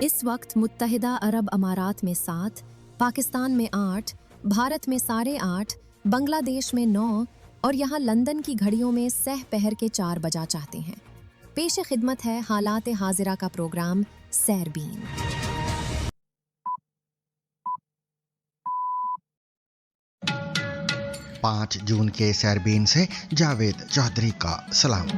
इस वक्त मुत्तहिदा अरब अमारात में 7, पाकिस्तान में 8, भारत में 8:30, बांग्लादेश में 9 और यहाँ लंदन की घड़ियों में सह पहर के 4 बजा चाहते हैं। पेश खिदमत है हालात हाजिरा का प्रोग्राम सैरबीन। पाँच जून के सैरबीन से जावेद चौधरी का सलाम।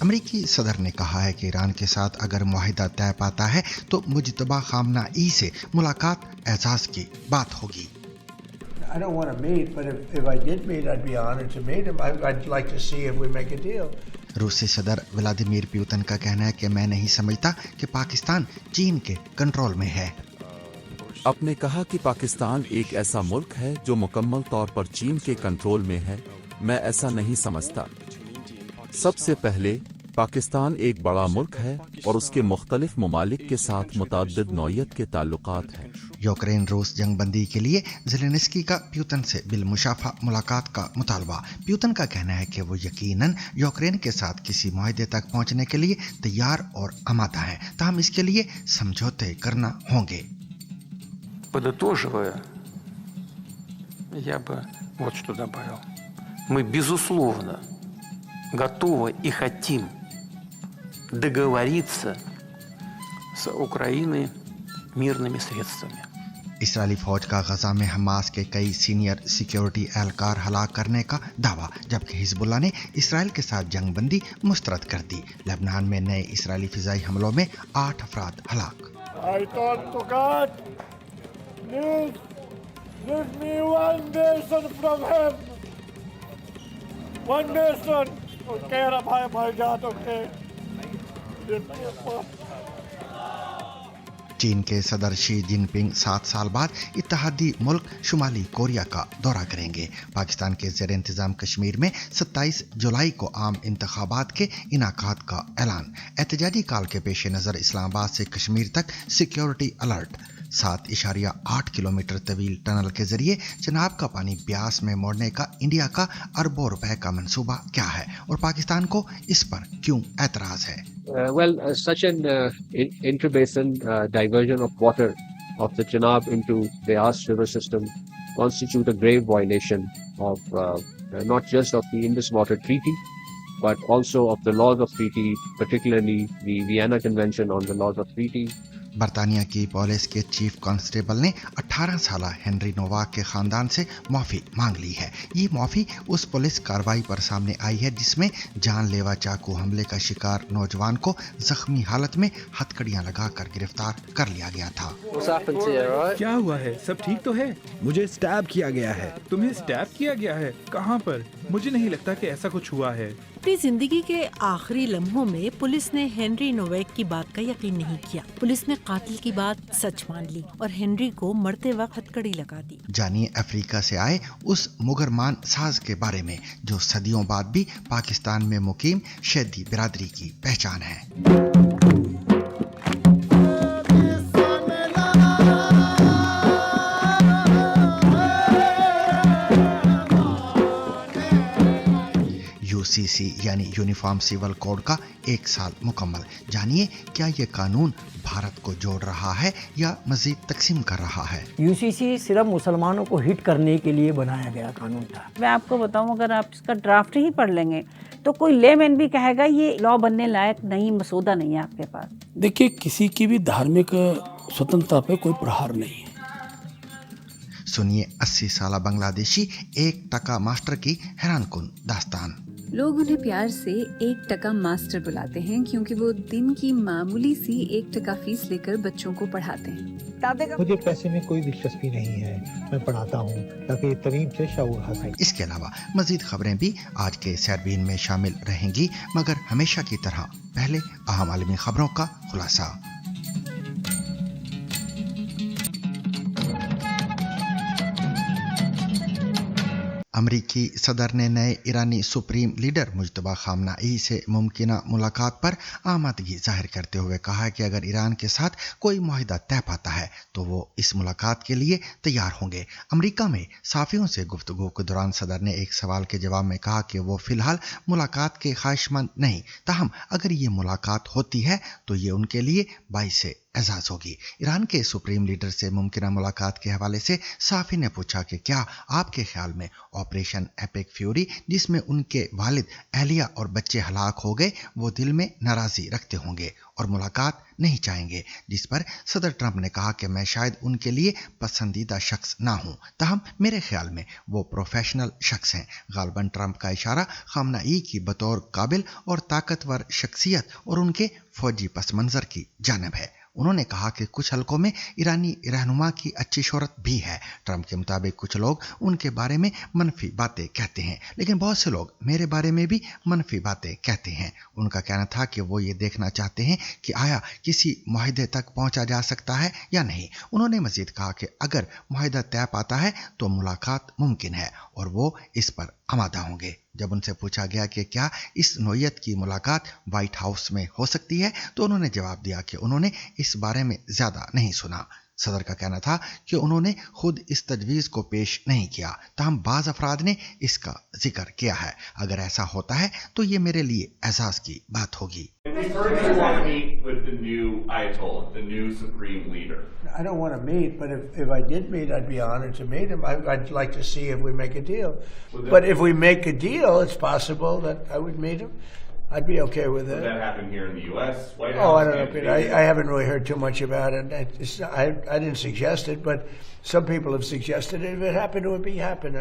अमेरिकी सदर ने कहा है कि ईरान के साथ अगर मुआहिदा तय पाता है तो मुजतबा खामनाई से मुलाकात एजाज की बात होगी। I don't want to meet, but if I did meet, I'd be honored to meet him. I'd like to see if we make a deal. रूसी सदर व्लादिमीर पुतिन का कहना है कि मैं नहीं समझता कि पाकिस्तान चीन के कंट्रोल में है। आपने कहा कि पाकिस्तान एक ऐसा मुल्क है जो मुकम्मल तौर पर चीन के कंट्रोल में है। मैं ऐसा नहीं समझता। सबसे पहले पाकिस्तान एक बड़ा मुल्क है और उसके मुख्तलिफ ममालिक के साथ मुतअद्दिद नौइयत के ताल्लुकात हैं। यूक्रेन रूस जंगबंदी के लिए ज़ेलेंस्की का पुतिन से बिलमुशाफा मुलाकात का मुतालबा। पुतिन का कहना है कि वो यकीनन यूक्रेन के साथ किसी मुआहदे तक पहुंचने के लिए तैयार और आमादा है, ताहम इसके लिए समझौते करना होंगे। Подытоживая, я бы вот что добавил. Мы, безусловно, готовы и хотим договориться с Украиной мирными средствами. इसराइली फौज का गजा में हमास के कई सीनियर सिक्योरिटी एहलकार हलाक करने का दावा, जबकि हिजबुल्लाह ने इसराइल के साथ जंगबंदी मुस्तरद कर दी। लेबनान में नए इसराइली फिजाई हमलों में 8 अफराद हलाक। I talk to God. Please give me one nation from him. One nation. Okay, भाई जात okay. चीन के सदर शी जिनपिंग 7 साल बाद इत्तेहादी मुल्क शुमाली कोरिया का दौरा करेंगे। पाकिस्तान के ज़ेर इंतज़ाम कश्मीर में 27 जुलाई को आम इंतखाबात के इनाकात का ऐलान। एहतजाजी काल के पेश नज़र इस्लामाबाद से कश्मीर तक सिक्योरिटी अलर्ट। 7.8 किलोमीटर तवील टनल के जरिए चनाब का पानी ब्यास में मोड़ने का इंडिया का अरबों रुपए का मंसूबा क्या है और पाकिस्तान को इस पर क्यों एतराज है? Such an intrabasin diversion of water of the Chenab into the Beas river system constitute a grave violation of not just of the Indus Water Treaty, but also of the laws of treaty, particularly the Vienna Convention on the laws of treaty. बरतानिया की police के chief constable ने 18 साला Henry Novak के खानदान से माफी मांग ली है। ये माफी उस पुलिस कार्रवाई पर सामने आई है जिसमें जानलेवा चाकू हमले का शिकार नौजवान को जख्मी हालत में हथकड़ियां लगाकर गिरफ्तार कर लिया गया था। क्या हुआ है? सब ठीक तो है? मुझे स्टैब किया गया है। तुम्हें स्टैब किया गया है? कहाँ पर? मुझे नहीं लगता कि ऐसा कुछ हुआ है। अपनी जिंदगी के आखिरी लम्हों में पुलिस ने हेनरी नोवेक की बात का यकीन नहीं किया। पुलिस ने कातिल की बात सच मान ली और हेनरी को मरते वक्त हथकड़ी लगा दी। जानिए अफ्रीका से आए उस मुगरमान साज के बारे में जो सदियों बाद भी पाकिस्तान में मुकीम शैदी बिरादरी की पहचान है। UCC यानी यूनिफॉर्म सिविल कोड का 1 साल मुकम्मल। जानिए क्या ये कानून भारत को जोड़ रहा है या मजीद तकसीम कर रहा है? UCC सिर्फ मुसलमानों को हिट करने के लिए बनाया गया कानून था। मैं आपको बताऊं, अगर आप इसका ड्राफ्ट ही पढ़ लेंगे तो कोई लेमैन भी कहेगा ये लॉ बनने लायक नहीं, मसौदा नहीं है आपके पास। देखिए, किसी की भी धार्मिक स्वतंत्रता पे कोई प्रहार नहीं है। सुनिए 80 साला बांग्लादेशी 1 मास्टर की हैरानकुन दास्तान। लोग उन्हें प्यार से 1 मास्टर बुलाते हैं क्योंकि वो दिन की मामूली सी 1 फीस लेकर बच्चों को पढ़ाते हैं। मुझे पैसे में कोई दिलचस्पी नहीं है, मैं पढ़ाता हूँ ताकि तरीब से शऊर हासिल। इसके अलावा मजीद खबरें भी आज के सैरबीन में शामिल रहेंगी, मगर हमेशा की तरह पहले अहम आलमी खबरों का खुलासा। अमरीकी सदर ने नए ईरानी सुप्रीम लीडर मुज्तबा खामनाई से मुमकिना मुलाकात पर आमदगी जाहिर करते हुए कहा कि अगर ईरान के साथ कोई मुआहिदा तय पाता है तो वो इस मुलाकात के लिए तैयार होंगे। अमरीका में सहाफियों से गुफ्तगू के दौरान सदर ने एक सवाल के जवाब में कहा कि वो फिलहाल मुलाकात के ख्वाहिशमंद नहीं, ताहम अगर ये मुलाकात होती है तो ये उनके लिए बाइस एजाज होगी। ईरान के सुप्रीम लीडर से मुमकिना मुलाकात के हवाले से साफी ने पूछा कि क्या आपके ख्याल में ऑपरेशन एपिक फ्यूरी, जिसमें उनके वालिद, अहलिया और बच्चे हलाक हो गए, वो दिल में नाराजगी रखते होंगे और मुलाकात नहीं चाहेंगे, जिस पर सदर ट्रंप ने कहा कि मैं शायद उनके लिए पसंदीदा शख्स ना हूं, ताहम मेरे ख्याल में वो प्रोफेशनल शख्स हैं। गालबन ट्रंप का इशारा खामनाई की बतौर काबिल और ताकतवर शख्सियत और उनके फौजी पस मंजर की जानिब है। उन्होंने कहा कि कुछ हलकों में ईरानी रहनुमा की अच्छी शोहरत भी है। ट्रंप के मुताबिक कुछ लोग उनके बारे में मनफी बातें कहते हैं, लेकिन बहुत से लोग मेरे बारे में भी मनफी बातें कहते हैं। उनका कहना था कि वो ये देखना चाहते हैं कि आया किसी मुआहिदे तक पहुंचा जा सकता है या नहीं। उन्होंने मजीद कहा कि अगर मुआहिदा तय पाता है तो मुलाकात मुमकिन है और वो इस पर आमादा होंगे। जब उनसे पूछा गया कि क्या इस नौयत की मुलाकात व्हाइट हाउस में हो सकती है तो उन्होंने जवाब दिया कि उन्होंने इस बारे में ज्यादा नहीं सुना। सदर का कहना था कि उन्होंने खुद इस तजवीज़ को पेश नहीं किया, ताहम बाज़ अफराद ने इसका जिक्र किया है। अगर ऐसा होता है तो ये मेरे लिए एहसास की बात होगी। I don't want to meet, but if I did meet, I'd be honored to meet him. I'd like to see if we make a deal. But if we make a deal, it's possible that I would meet him. I'd be okay with it. Would that happen here in the U.S.? White House? Oh, I don't know, Peter. I haven't really heard too much about it. I didn't suggest it, but some people have suggested it. If it happened, it would happen.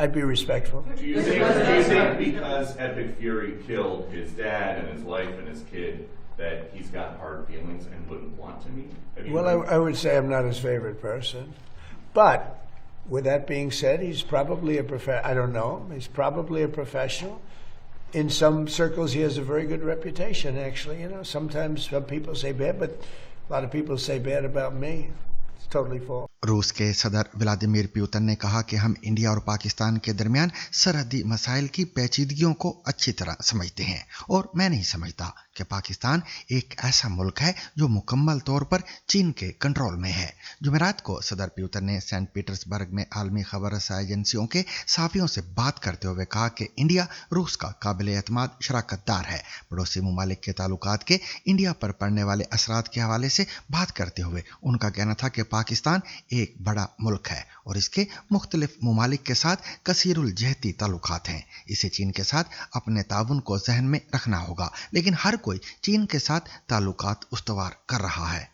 I'd be respectful. Do you think because Epic Fury killed his dad and his wife and his kid that he's got hard feelings and wouldn't want to meet? Well, I would say I'm not his favorite person. But with that being said, he's probably I don't know. He's probably a professional. In some circles, he has a very good reputation, actually. You know, sometimes some people say bad, but a lot of people say bad about me. It's totally false. रूस के सदर Vladimir Putin ने कहा कि हम India और पाकिस्तान के दरमियान सरहदी मसाइल की पेचीदगियों को अच्छी तरह समझते हैं और मैं नहीं समझता कि पाकिस्तान एक ऐसा मुल्क है जो मुकम्मल तौर पर चीन के कंट्रोल में है। जुमेरात को सदर पुतिन ने सेंट पीटर्सबर्ग में आलमी खबर रसाई एजेंसियों के साफियों से बात करते हुए कहा कि इंडिया रूस का काबिल एतमाद शराकतदार है। पड़ोसी ममालिक के ताल्लुकात के इंडिया पर पड़ने वाले असरात के हवाले से बात करते हुए उनका कहना था कि पाकिस्तान एक बड़ा मुल्क है और इसके मुख्तलिफ ममालिक के साथ कसीरुल जहती ताल्लुकात हैं। इसे चीन के साथ अपने ताउन को जहन में रखना होगा, लेकिन हर कोई चीन के साथ ताल्लुकात उस्तवार कर रहा है।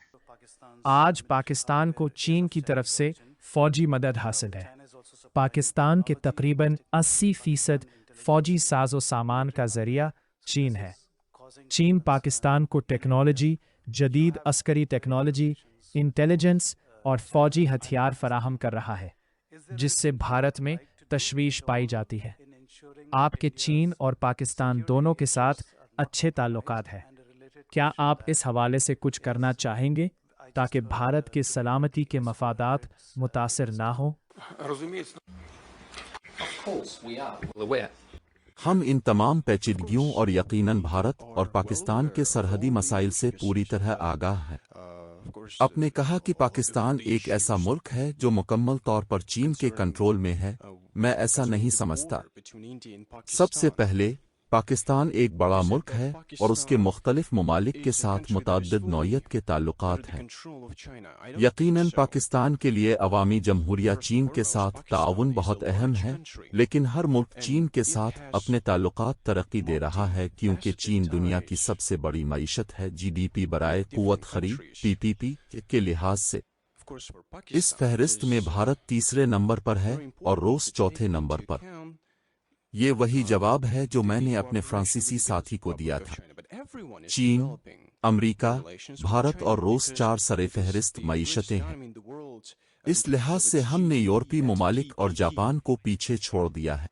आज पाकिस्तान को चीन की तरफ से फौजी मदद हासिल है। पाकिस्तान के तकरीबन 80% फौजी साजो सामान का जरिया चीन है। चीन पाकिस्तान को टेक्नोलॉजी, जदीद अस्करी टेक्नोलॉजी, इंटेलिजेंस और फौजी हथियार फराहम कर रहा है, जिससे भारत में तशवीश पाई जाती है। आपके चीन और पाकिस्तान दोनों के साथ अच्छे ताल्लुकात हैं। क्या आप इस हवाले से कुछ करना चाहेंगे ताकि भारत के सलामती के मफादात मुतासिर ना हो? हम इन तमाम पेचीदगियों और यकीनन भारत और पाकिस्तान के सरहदी मसाइल से पूरी तरह आगाह हैं। आपने कहा कि पाकिस्तान एक ऐसा मुल्क है जो मुकम्मल तौर पर चीन के कंट्रोल में है। मैं ऐसा नहीं समझता। सबसे पहले पाकिस्तान एक बड़ा मुल्क है और उसके मुख्तलिफ ममालिक के साथ मुतअद्दिद नौयत के ताल्लुकात हैं। यकीनन पाकिस्तान के लिए अवामी जमहूरिया चीन के साथ ताउन बहुत अहम है, लेकिन हर मुल्क चीन के साथ अपने ताल्लुकात तरक्की दे रहा है क्योंकि चीन दुनिया की सबसे बड़ी मईशत है। GDP बराए कुव्वत खरीद PPP के लिहाज से इस फहरिस्त में भारत तीसरे नंबर पर है और रूस चौथे नंबर पर। ये वही जवाब है जो मैंने अपने फ्रांसीसी साथी को दिया था। चीन, अमेरिका, भारत और रूस चार सरे फहरिस्त मईशतें हैं। इस लिहाज से हमने यूरोपीय ममालिक और जापान को पीछे छोड़ दिया है।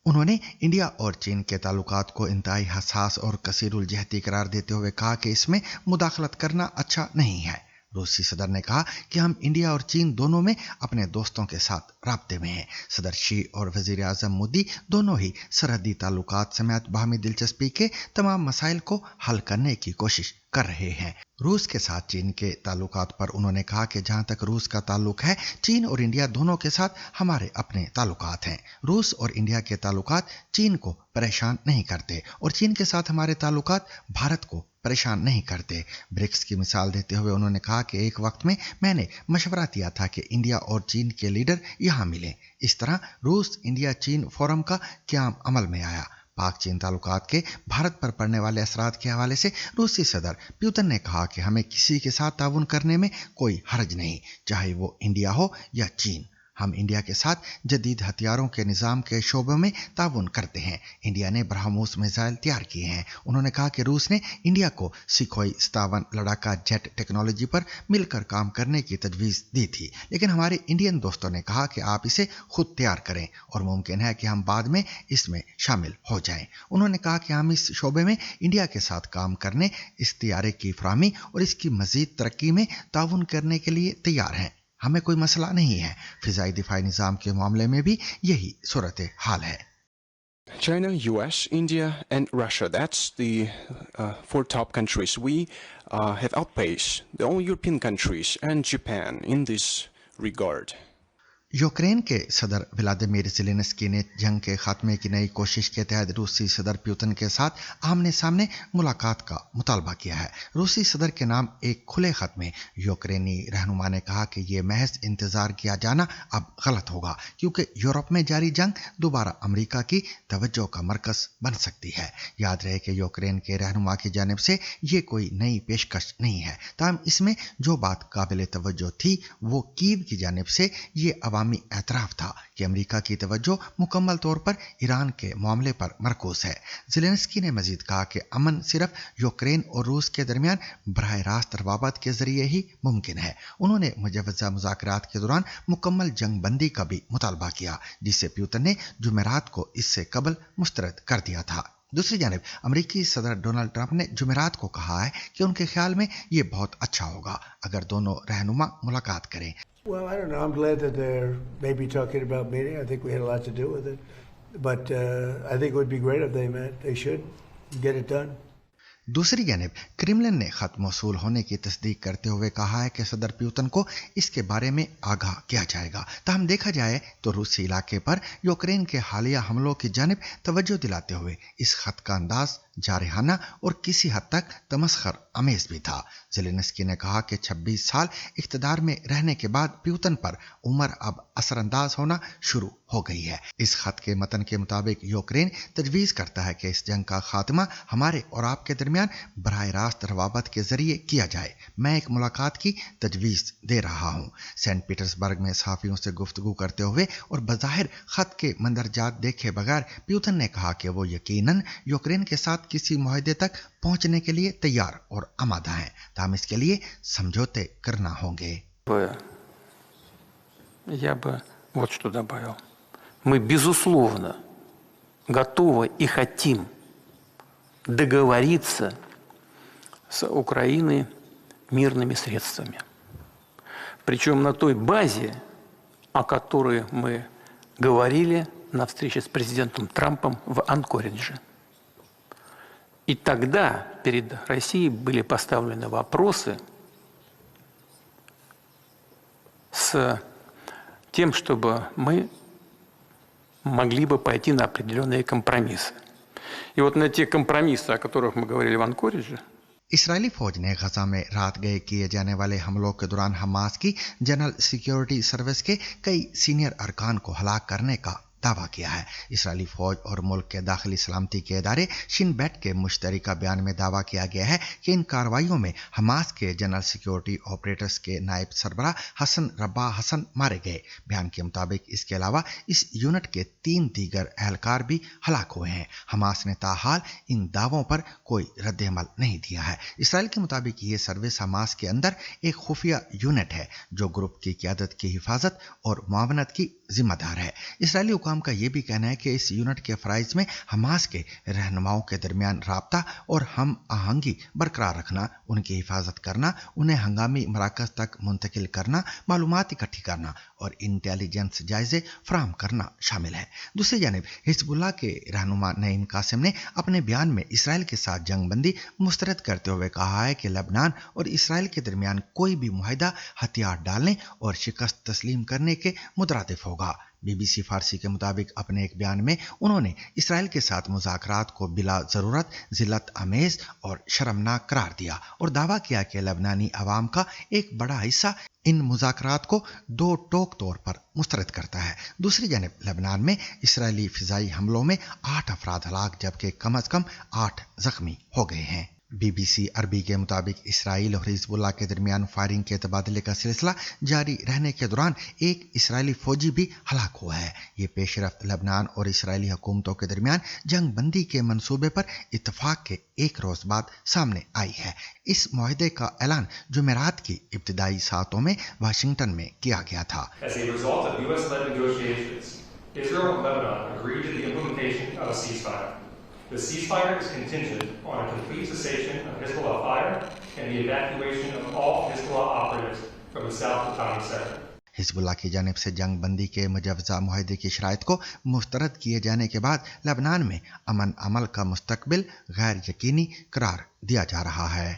उन्होंने इंडिया और चीन के ताल्लुकात को इंतहाई हसास और कसीरुल जहती करार देते हुए कहा कि इसमें मुदाखलत करना अच्छा नहीं है। रूसी सदर ने कहा कि हम इंडिया और चीन दोनों में अपने दोस्तों के साथ राब्ते में हैं। सदर शी और वजीर आजम मोदी दोनों ही सरहदी ताल्लुकात समेत बाहमी दिलचस्पी के तमाम मसाइल को हल करने की कोशिश कर रहे हैं। रूस के साथ चीन के ताल्लुकात पर उन्होंने कहा कि जहां तक रूस का ताल्लुक है, चीन और इंडिया दोनों के साथ हमारे अपने ताल्लुकात हैं। रूस और इंडिया के ताल्लुकात चीन को परेशान नहीं करते और चीन के साथ हमारे ताल्लुकात भारत को परेशान नहीं करते। ब्रिक्स की मिसाल देते हुए उन्होंने कहा कि एक वक्त में मैंने मशवरा दिया था कि इंडिया और चीन के लीडर यहां मिलें। इस तरह रूस इंडिया चीन फोरम का क़याम अमल में आया। पाक चीन ताल्लुकात के भारत पर पड़ने वाले असरात के हवाले से रूसी सदर पुतिन ने कहा कि हमें किसी के साथ ताउन करने में कोई हर्ज नहीं, चाहे वो इंडिया हो या चीन। हम इंडिया के साथ जदीद हथियारों के निज़ाम के शोबे में ताउन करते हैं। इंडिया ने ब्रह्मोस मिसाइल तैयार किए हैं। उन्होंने कहा कि रूस ने इंडिया को सुखोई 57 लड़ाका जेट टेक्नोलॉजी पर मिलकर काम करने की तजवीज़ दी थी, लेकिन हमारे इंडियन दोस्तों ने कहा कि आप इसे खुद तैयार करें और मुमकिन है कि हम बाद में इसमें शामिल हो जाएं। उन्होंने कहा कि हम इस शोबे में इंडिया के साथ काम करने, इस तैयारे की फराहमी और इसकी मज़ीद तरक्की में ताउन करने के लिए तैयार हैं। हमें कोई मसला नहीं है। फिजाई दिफाई निज़ाम के मामले में भी यही सूरत हाल है। China, US, India, and Russia. That's the four top countries. We have outpaced the all European countries and Japan in this regard. Ukraine के सदर व्लादिमीर ज़ेलेंस्की ने जंग के खात्मे की नई कोशिश के तहत रूसी सदर पुतिन के साथ आमने सामने मुलाकात का मुतालबा किया है। रूसी सदर के नाम एक खुले खत में यूक्रेनी रहनुमा ने कहा कि यह महज इंतजार किया जाना अब गलत होगा, क्योंकि यूरोप में जारी जंग दोबारा अमेरिका की तवज्जो का मरकज बन सकती है। याद रहे कि यूक्रेन के रहनुमा की जानिब से ये कोई नई पेशकश नहीं है, ताहम इसमें जो बात काबिल तवज्जो थी वो कीव की जानिब से ये एतराफ था कि अमेरिका की तवज्जो मुकम्मल तौर पर ईरान के मामले पर मरकूज है। ज़ेलेंस्की ने मजीद कहा कि अमन सिर्फ यूक्रेन और रूस के दरमियान बराह रास्त रवाबत के जरिए ही मुमकिन है। उन्होंने मुजव्वज़ा मुज़ाकरात के दौरान मुकम्मल जंग बंदी का भी मुतालबा किया, जिसे पुतिन ने जुमेरात को इससे कबल मुस्तरद कर दिया था। दूसरी जानिब अमेरिकी सदर डोनाल्ड ट्रंप ने जुमेरात को कहा है कि उनके ख्याल में ये बहुत अच्छा होगा अगर दोनों रहनुमा मुलाकात करें। Well, I don't know. I'm glad that they're maybe talking about meeting. I think we had a lot to do with it. But I think it would be great if they met. They should get it done. दूसरी जानिब Kremlin ने खत मौसूल होने की तस्दीक करते हुए कहा है कि सदर पुतिन को इसके बारे में आगाह किया जाएगा। ताहम देखा जाए तो रूसी इलाके पर यूक्रेन के हालिया हमलों की जानिब तवज्जो दिलाते हुए इस खत का अंदाज जारहाना और किसी हद तक तमस्खर अमेज भी था। ज़ेलेंस्की ने कहा कि 26 साल इख्तिदार में रहने के बाद पुतिन पर उम्र अब असरअंदाज होना शुरू हो गई है। इस खत के मतन के मुताबिक यूक्रेन तजवीज़ करता है कि इस जंग का खात्मा हमारे और आपके दरमियान बराह रास्त रवाबत के जरिए किया जाए। मैं एक मुलाकात की तजवीज़ दे रहा हूँ। सेंट पीटर्सबर्ग में सहाफ़ियों से गुफ्तगू करते हुए और बज़ाहिर खत के मंदरजात देखे बगैर पुतिन ने कहा कि वो यकीनन यूक्रेन के साथ किसी मुआहदे तक पहुंचने के लिए तैयार और आमादा हैं, ताहम इसके लिए समझौते करना होंगे। Я бы вот что добавил. Мы, безусловно, готовы и хотим договориться с Украиной мирными средствами. Причем на той базе, о которой мы говорили на встрече с президентом Трампом в Анкоридже. И тогда перед Россией были поставлены вопросы с тем, чтобы мы могли бы пойти на определенные компромиссы. И вот на те компромиссы, о которых мы говорили в Анкоридже, इसराइली फौज ने गजा में रात गए किए जाने वाले हमलों के दौरान हमास की जनरल सिक्योरिटी सर्विस के कई सीनियर अरकान को हलाक करने का दावा किया है। इसराइली फौज और मुल्क के दाखिली सलामती के इदारे शिन बेट के मुश्तरका बयान में दावा किया गया है कि इन कार्रवाइयों में हमास के जनरल सिक्योरिटी ऑपरेटर्स के नायब सरबराह हसन रब्बा हसन मारे गए। बयान के मुताबिक इसके अलावा इस यूनिट के 3 दीगर एहलकार भी हलाक हुए हैं। हमास ने ताहाल इन दावों पर कोई रद्द-ए-अमल नहीं दिया है। इसराइल के मुताबिक ये सर्विस हमास के अंदर एक खुफिया यूनिट है जो ग्रुप की क़यादत की हिफाजत और मुआवनत की जिम्मेदार है। इसराइली हुकाम का यह भी कहना है कि इस यूनिट के फराइज में हमास के रहनुमाओं के दरमियान राब्ता और हम आहंगी बरकरार रखना, उनकी हिफाजत करना, उन्हें हंगामी मराकज तक मुंतकिल करना, मालूमात इकट्ठी करना और इंटेलिजेंस जायजे फराहम करना शामिल है। दूसरी जानिब हिजबुल्लाह के रहनुमा नईम कासिम ने अपने बयान में इसराइल के साथ जंगबंदी मुस्तरद करते हुए कहा है कि लेबनान और इसराइल के दरमियान कोई भी मुआहिदा हथियार डालने और शिकस्त तस्लीम करने के मुतरादिफ होगा। BBC फारसी के मुताबिक अपने एक बयान में उन्होंने इसराइल के साथ मुज़ाकरात को बिला ज़रूरत ज़िल्लत आमेज़ और शर्मनाक करार दिया और दावा किया कि लेबनानी अवाम का एक बड़ा हिस्सा इन मुज़ाकरात को दो टोक तौर पर मुस्तरद करता है। दूसरी जानब लेबनान में इसराइली फ़िज़ाई हमलों में 8 अफराद हलाक जबकि कम अज़ कम 8 ज़ख्मी हो गए हैं। BBC अरबी के मुताबिक इसराइल और हिजबुल्लाह के दरमियान फायरिंग के तबादले का सिलसिला जारी रहने के दौरान एक इसराइली फौजी भी हलाक हुआ है। ये पेशरफ्त लेबनान और इसराइली हुकूमतों के दरमियान जंग बंदी के मंसूबे पर इत्तफाक के एक रोज बाद सामने आई है। इस मुआहदे का ऐलान जुमेरात की इब्तिदाई सातों में वाशिंगटन में किया गया था। The ceasefire is contingent on a complete cessation of Hezbollah fire and the evacuation of all Hezbollah operatives from the South Litani sector. Hezbollah की जानिब से जंग बंदी के मुजवजा मुआहदे की शराइत को मुस्तरद किए जाने के बाद लेबनान में अमन अमल का मुस्तकबिल गैर यकीनी करार दिया जा रहा है।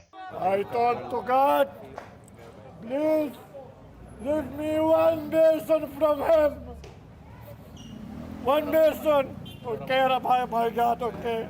I thought to God, please give me one nation from him. One nation. Okay, my God, okay.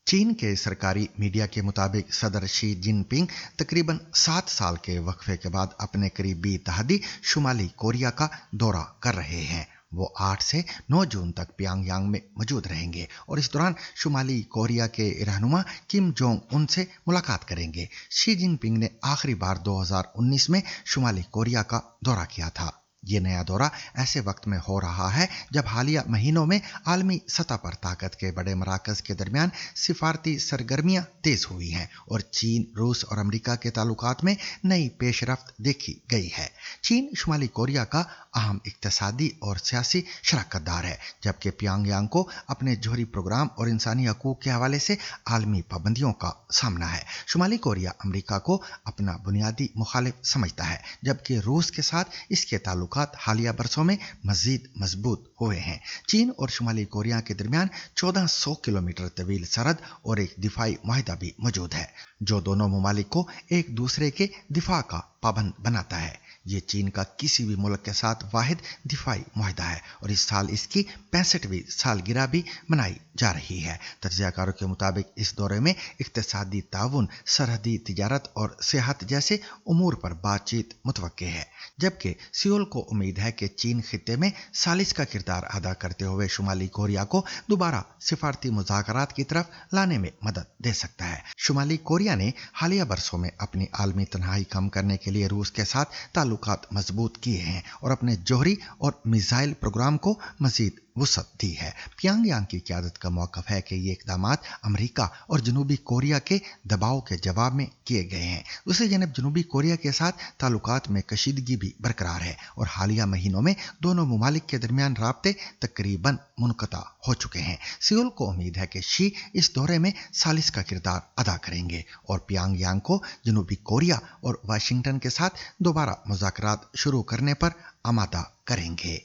चीन के सरकारी मीडिया के मुताबिक सदर शी जिनपिंग तकरीबन 7 साल के वक्फे के बाद अपने करीबी इत्तेहादी शुमाली कोरिया का दौरा कर रहे हैं। वो 8 से 9 जून तक प्यांगयांग में मौजूद रहेंगे और इस दौरान शुमाली कोरिया के रहनुमा किम जोंग उन से मुलाकात करेंगे। शी जिनपिंग ने आखिरी बार 2019 में शुमाली कोरिया का दौरा किया था। ये नया दौरा ऐसे वक्त में हो रहा है जब हालिया महीनों में आलमी सतह पर ताकत के बड़े मराकज के दरमियान सिफारती सरगर्मियां तेज हुई हैं और चीन, रूस और अमेरिका के ताल्लुकात में नई पेशरफ्त देखी गई है। चीन शुमाली कोरिया का अहम इक्तिसादी और सियासी शराकतदार है, जबकि प्यांगयांग को अपने जोहरी प्रोग्राम और इंसानी हकूक के हवाले से आलमी पाबंदियों का सामना है। शुमाली कोरिया अमेरिका को अपना बुनियादी मुखालिफ समझता है, जबकि रूस के साथ इसके ताल्लुकात हालिया बरसों में मजीद मजबूत हुए हैं। चीन और शुमाली कोरिया के दरमियान 1400 किलोमीटर तवील सरहद और एक दिफाई मुआहिदा भी मौजूद है, जो दोनों ममालिक को एक दूसरे के दिफा का पाबंद बनाता है। ये चीन का किसी भी मुल्क के साथ वाहिद दिफाई मुआहिदा है और इस साल इसकी 65वीं सालगिरह भी मनाई जा रही है। तज्ज़ियाकारों के मुताबिक इस दौरे में इक्तिसादी ताउन, सरहदी तिजारत और सेहत जैसे उमूर पर बातचीत मुतवक्के है, जबकि सियोल को उम्मीद है कि चीन खित्ते में सालिस का किरदार अदा करते हुए शुमाली कोरिया को दोबारा सिफारती मुज़ाकरात की तरफ लाने में मदद दे सकता है। शुमाली कोरिया ने हालिया बरसों में अपनी आलमी तन्हाई कम करने के लिए रूस के साथ ताल्लुकात मजबूत किए हैं और अपने जोहरी और मिसाइल प्रोग्राम को मजीद वुसअत दी है। प्यांगयांग की क़यादत का मौक़िफ़ है कि ये इक़दामात अमेरिका और जनूबी कोरिया के दबाव के जवाब में किए गए हैं। दूसरी जानब जनूबी कोरिया के साथ ताल्लुकात में कशीदगी भी बरकरार है और हालिया महीनों में दोनों ममालिक के दरमियान राब्ते तकरीबन मुनक़ता हो चुके हैं। सियोल को उम्मीद है कि शी इस दौरे में सालिस का किरदार अदा करेंगे और प्यांगयांग को जनूबी कोरिया और वाशिंगटन के साथ दोबारा मुज़ाकरात शुरू करने पर आमादा करेंगे।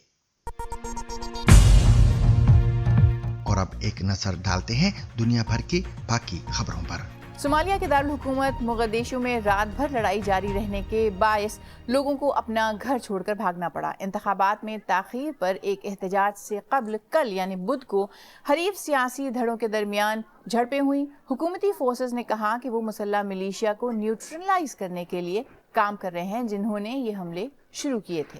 और अब एक नजर डालते हैं दुनिया भर की बाकी खबरों पर। सोमालिया के दारुल हुकूमत मोगदिशु में रात भर लड़ाई जारी रहने के बायस लोगों को अपना घर छोड़कर भागना पड़ा। इंतखाबात में ताख़ीर पर एक एहतजाज से कबल कल यानी बुध को हरीफ सियासी धड़ों के दरमियान झड़पें हुई। हुकूमती फोर्सेस ने कहा कि वो मुसल्ला मिलिशिया को न्यूट्रलाइज करने के लिए काम कर रहे हैं, जिन्होंने ये हमले शुरू किए थे।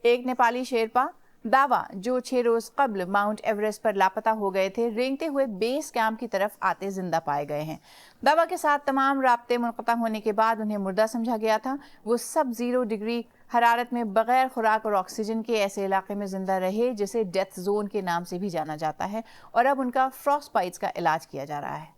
एक नेपाली शेरपा दावा जो 6 रोज कबल माउंट एवरेस्ट पर लापता हो गए थे, रेंगते हुए बेस कैंप की तरफ आते जिंदा पाए गए हैं। दावा के साथ तमाम राब्ते मुनक़ता होने के बाद उन्हें मुर्दा समझा गया था। वो सब 0 डिग्री हरारत में बगैर खुराक और ऑक्सीजन के ऐसे इलाके में जिंदा रहे जिसे डेथ जोन के नाम से भी जाना जाता है और अब उनका फ्रॉस्ट बाइट्स का इलाज किया जा रहा है।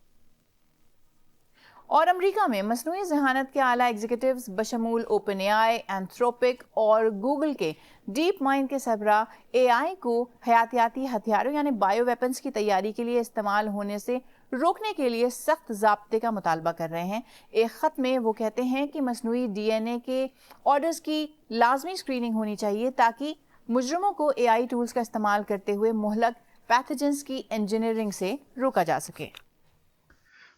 اور امریکہ میں مصنوعی ذہانت کے اعلیٰ ایگزیکٹوز بشمول اوپن اے آئی، اینتھروپک اور گوگل کے ڈیپ مائنڈ کے سربراہ اے آئی کو حیاتیاتی ہتھیاروں یعنی بائیو ویپنز کی تیاری کے لیے استعمال ہونے سے روکنے کے لیے سخت ضابطے کا مطالبہ کر رہے ہیں۔ ایک خط میں وہ کہتے ہیں کہ مصنوعی ڈی این اے کے آرڈرز کی لازمی اسکریننگ ہونی چاہیے تاکہ مجرموں کو اے آئی ٹولز کا استعمال کرتے ہوئے مہلک پیتھوجنز کی انجینئرنگ سے روکا جا سکے۔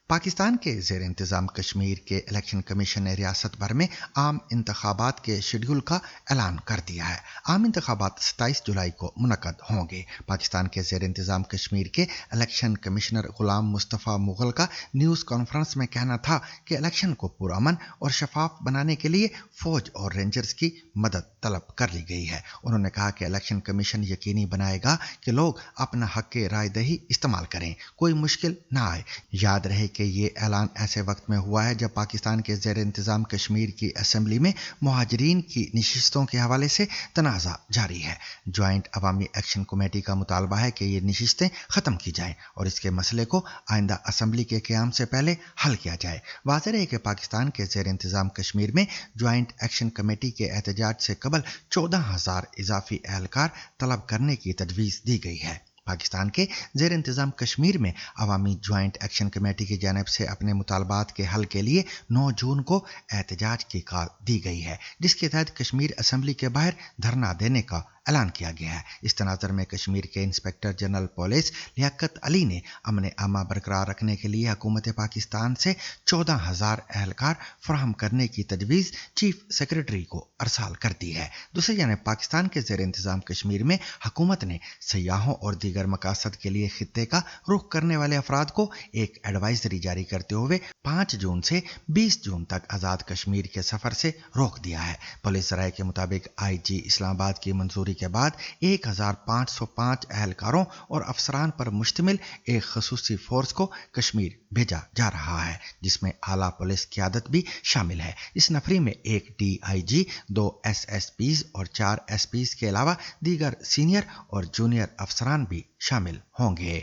پاکستان کے زیر انتظام کشمیر کے الیکشن کمیشن نے ریاست بھر میں عام انتخابات کے شیڈول کا اعلان کر دیا ہے۔ عام انتخابات 27 جولائی کو منعقد ہوں گے۔ پاکستان کے زیر انتظام کشمیر کے الیکشن کمشنر غلام مصطفیٰ مغل کا نیوز کانفرنس میں کہنا تھا کہ الیکشن کو پرامن اور شفاف بنانے کے لیے فوج اور رینجرز کی مدد طلب کر لی گئی ہے۔ انہوں نے کہا کہ الیکشن کمیشن یقینی بنائے گا کہ لوگ اپنا حق رائے دہی استعمال کریں، کوئی مشکل نہ آئے۔ یاد رہے کہ یہ اعلان ایسے وقت میں ہوا ہے جب پاکستان کے زیر انتظام کشمیر کی اسمبلی میں مہاجرین کی نشستوں کے حوالے سے تنازع جاری ہے۔ جوائنٹ عوامی ایکشن کمیٹی کا مطالبہ ہے کہ یہ نشستیں ختم کی جائیں اور اس کے مسئلے کو آئندہ اسمبلی کے قیام سے پہلے حل کیا جائے۔ واضح ہے کہ پاکستان کے زیر انتظام کشمیر میں جوائنٹ ایکشن کمیٹی کے احتجاج سے قبل 14,000 اضافی اہلکار طلب کرنے کی تجویز دی گئی ہے۔ پاکستان کے زیر انتظام کشمیر میں عوامی جوائنٹ ایکشن کمیٹی کی جانب سے اپنے مطالبات کے حل کے لیے 9 جون کو احتجاج کی کال دی گئی ہے، جس کے تحت کشمیر اسمبلی کے باہر دھرنا دینے کا اعلان کیا گیا ہے۔ اس تناظر میں کشمیر کے inspector general police Liaquat Ali نے امن عامہ برقرار رکھنے کے لیے حکومت پاکستان سے 14,000 اہلکار فراہم کرنے کی تجویز چیف سیکرٹری کو ارسال کر دی ہے۔ دوسری جانب پاکستان کے زیر انتظام کشمیر میں حکومت نے سیاحوں اور دیگر مقاصد کے لیے خطے کا رخ کرنے والے افراد کو ایک ایڈوائزری جاری کرتے ہوئے 5 جون سے 20 جون تک آزاد کشمیر کے سفر سے روک دیا ہے۔ پولیس رائے کے مطابق آئی جی اسلام آباد کی منظوری کے بعد 1,505 اہلکاروں اور افسران پر مشتمل ایک خصوصی فورس کو کشمیر بھیجا جا رہا ہے، جس میں اعلیٰ پولیس قیادت بھی شامل ہے۔ اس نفری میں ایک D I G, 2 S S Ps اور 4 ایس پیز کے علاوہ دیگر سینئر اور جونیئر افسران بھی شامل ہوں گے۔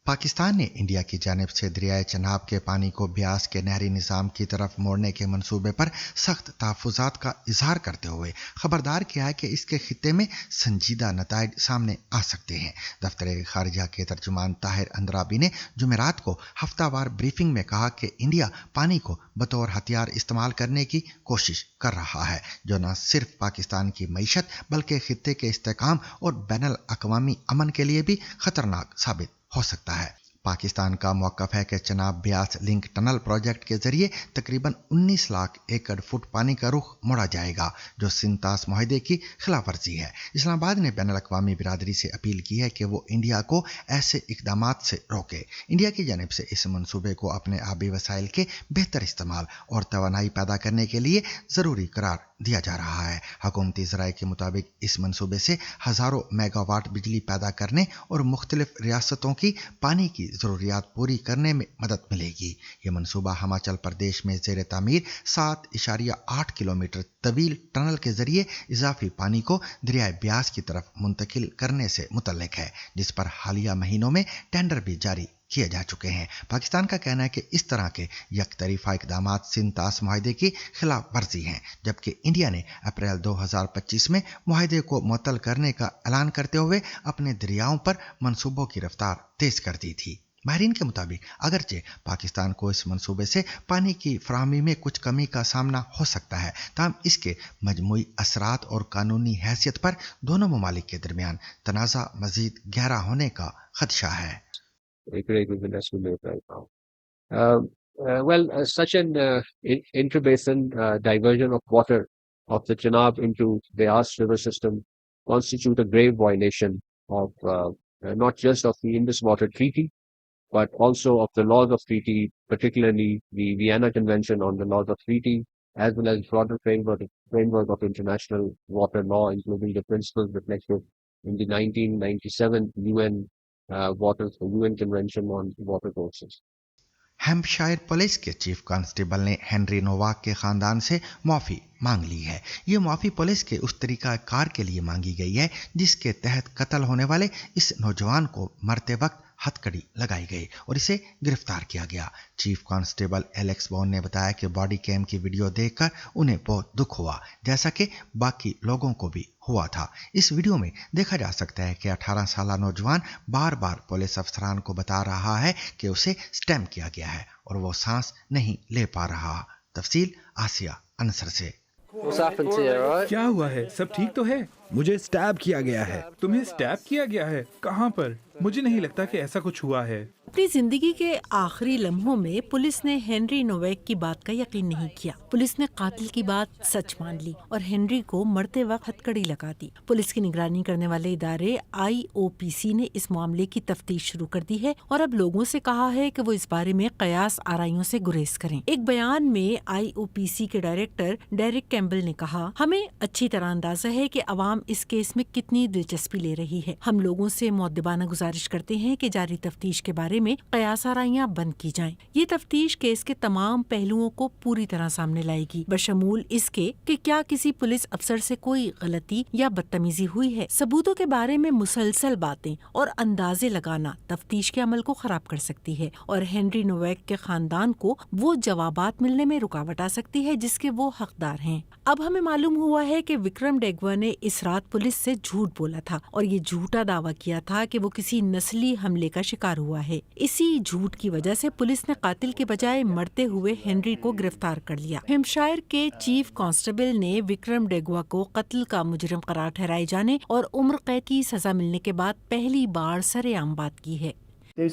پاکستان نے انڈیا کی جانب سے دریائے چناب کے پانی کو بیاس کے نہری نظام کی طرف موڑنے کے منصوبے پر سخت تحفظات کا اظہار کرتے ہوئے خبردار کیا ہے کہ اس کے خطے میں سنجیدہ نتائج سامنے آ سکتے ہیں۔ دفتر خارجہ کے ترجمان طاہر اندرابی نے جمعرات کو ہفتہ وار بریفنگ میں کہا کہ انڈیا پانی کو بطور ہتھیار استعمال کرنے کی کوشش کر رہا ہے، جو نہ صرف پاکستان کی معیشت بلکہ خطے کے استحکام اور بین الاقوامی امن کے لیے بھی خطرناک ثابت ہو سکتا ہے۔ پاکستان کا موقف ہے کہ چناب بیاس لنک ٹنل پروجیکٹ کے ذریعے تقریباً 19 لاکھ ایکڑ فٹ پانی کا رخ موڑا جائے گا، جو سنتاس معاہدے کی خلاف ورزی ہے۔ اسلام آباد نے بین الاقوامی برادری سے اپیل کی ہے کہ وہ انڈیا کو ایسے اقدامات سے روکے۔ انڈیا کی جانب سے اس منصوبے کو اپنے آبی وسائل کے بہتر استعمال اور توانائی پیدا کرنے کے لیے ضروری قرار دیا جا رہا ہے۔ حکومتی ذرائع کے مطابق اس منصوبے سے ہزاروں میگا واٹ بجلی پیدا کرنے اور مختلف ریاستوں کی پانی کی ضروریات پوری کرنے میں مدد ملے گی۔ یہ منصوبہ ہماچل پردیش میں زیر تعمیر 7.8 کلومیٹر طویل ٹنل کے ذریعے اضافی پانی کو دریائے بیاس کی طرف منتقل کرنے سے متعلق ہے، جس پر حالیہ مہینوں میں ٹینڈر بھی جاری کیے جا چکے ہیں۔ پاکستان کا کہنا ہے کہ اس طرح کے یک طرفہ اقدامات سنتاس معاہدے کی خلاف ورزی ہیں، جبکہ انڈیا نے اپریل 2025 میں معاہدے کو معطل کرنے کا اعلان کرتے ہوئے اپنے دریاؤں پر منصوبوں کی رفتار تیز کر دی تھی۔ ماہرین کے مطابق اگرچہ پاکستان کو اس منصوبے سے پانی کی فراہمی میں کچھ کمی کا سامنا ہو سکتا ہے، تاہم اس کے مجموعی اثرات اور قانونی حیثیت پر دونوں ممالک کے درمیان تنازع مزید گہرا ہونے کا خدشہ ہے۔ Such an intrabasin diversion of water of the Chenab into the Beas river system constitute a grave violation of not just of the Indus Water Treaty, but also of the laws of treaty, particularly the Vienna Convention on the laws of treaty, as well as broader framework of international water law, including the principles reflected in the 1997 UN Convention on Water Courses. Hampshire police کے chief constable نے Henry Novak کے خاندان سے معافی مانگ لی ہے۔ یہ معافی پولیس کے اس طریقہ کار کے لیے مانگی گئی ہے جس کے تحت قتل ہونے والے اس نوجوان کو مرتے وقت हथकड़ी लगाई गई और इसे गिरफ्तार किया गया। चीफ कांस्टेबल एलेक्स बॉन ने बताया कि बॉडी कैम की वीडियो देखकर उन्हें बहुत दुख हुआ, जैसा कि बाकी लोगों को भी हुआ था। इस वीडियो में देखा जा सकता है कि 18 साल नौजवान बार बार पुलिस अफसरान को बता रहा है कि उसे स्टैम्प किया गया है और वो सांस नहीं ले पा रहा। तफसील आसिया अंसर से। क्या हुआ है? सब ठीक तो है? मुझे स्टैब किया गया है। तुम्हें स्टैब किया गया है? कहाँ पर? मुझे नहीं लगता कि ऐसा कुछ हुआ है। अपनी जिंदगी के आखिरी लम्हों में पुलिस ने हेनरी नोवेक की बात का यकीन नहीं किया। पुलिस ने कातिल की बात सच मान ली और हेनरी को मरते वक्त हथकड़ी लगा दी। पुलिस की निगरानी करने वाले इदारे IOPC ने इस मामले की तफ्तीश शुरू कर दी है और अब लोगों से कहा है कि वो इस बारे में कयास आराइयों से गुरेज करें। एक बयान में IOPC के डायरेक्टर डेरिक कैम्बल ने कहा, हमें अच्छी तरह अंदाजा है कि अवाम इस केस में कितनी दिलचस्पी ले रही है। हम लोगों से मुअद्दबाना गुजारिश करते हैं कि जारी तफ्तीश के बारे में कयास आराइयां बंद की जाएं। ये तफ्तीश केस के तमाम पहलुओं को पूरी तरह सामने लाएगी, बशमूल इसके कि क्या किसी पुलिस अफसर से कोई गलती या बदतमीजी हुई है। सबूतों के बारे में मुसलसल बातें और अंदाजे लगाना तफ्तीश के अमल को खराब कर सकती है और हेनरी नोवेक के खानदान को वो जवाबात मिलने में रुकावट आ सकती है जिसके वो हकदार हैं। अब हमें मालूम हुआ है कि विक्रम डेगवा ने इस रात पुलिस से झूठ बोला था और ये झूठा दावा किया था कि वो किसी नस्ली हमले का शिकार हुआ है। इसी झूठ की वजह से पुलिस ने कातिल के बजाय मरते हुए हेनरी को गिरफ्तार कर लिया। हेम्पशायर के चीफ कांस्टेबल ने विक्रम डेगवा को कत्ल का मुजरिम करार ठहराए जाने और उम्र कैद की सजा मिलने के बाद पहली बार सरेआम बात की है। इन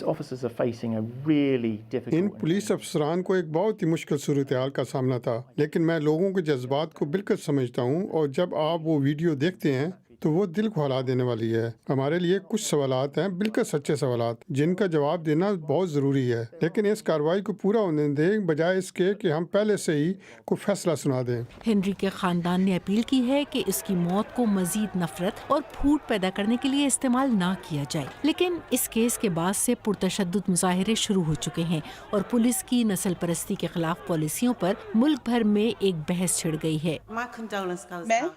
पुलिस अफसरान को एक बहुत ही मुश्किल सूरत-ए-हाल का सामना था, लेकिन मैं लोगों के जज्बात को बिल्कुल समझता हूँ और जब आप वो वीडियो देखते हैं तो वो दिल को हिला देने वाली है। हमारे लिए कुछ सवालात हैं, बिल्कुल सच्चे सवालात, जिनका जवाब देना बहुत ज़रूरी है, लेकिन इस कार्रवाई को पूरा होने दें बजाय इसके कि हम पहले से ही कोई फैसला सुना दें। हेनरी के खानदान ने अपील की है कि इसकी मौत को मजीद नफरत और फूट पैदा करने के लिए इस्तेमाल ना किया जाए, लेकिन इस केस के बाद से पुरतशद्दुद मुजाहिरे शुरू हो चुके हैं और पुलिस की नस्ल परस्ती के खिलाफ पॉलिसियों पर मुल्क भर में एक बहस छिड़ गई है। मैं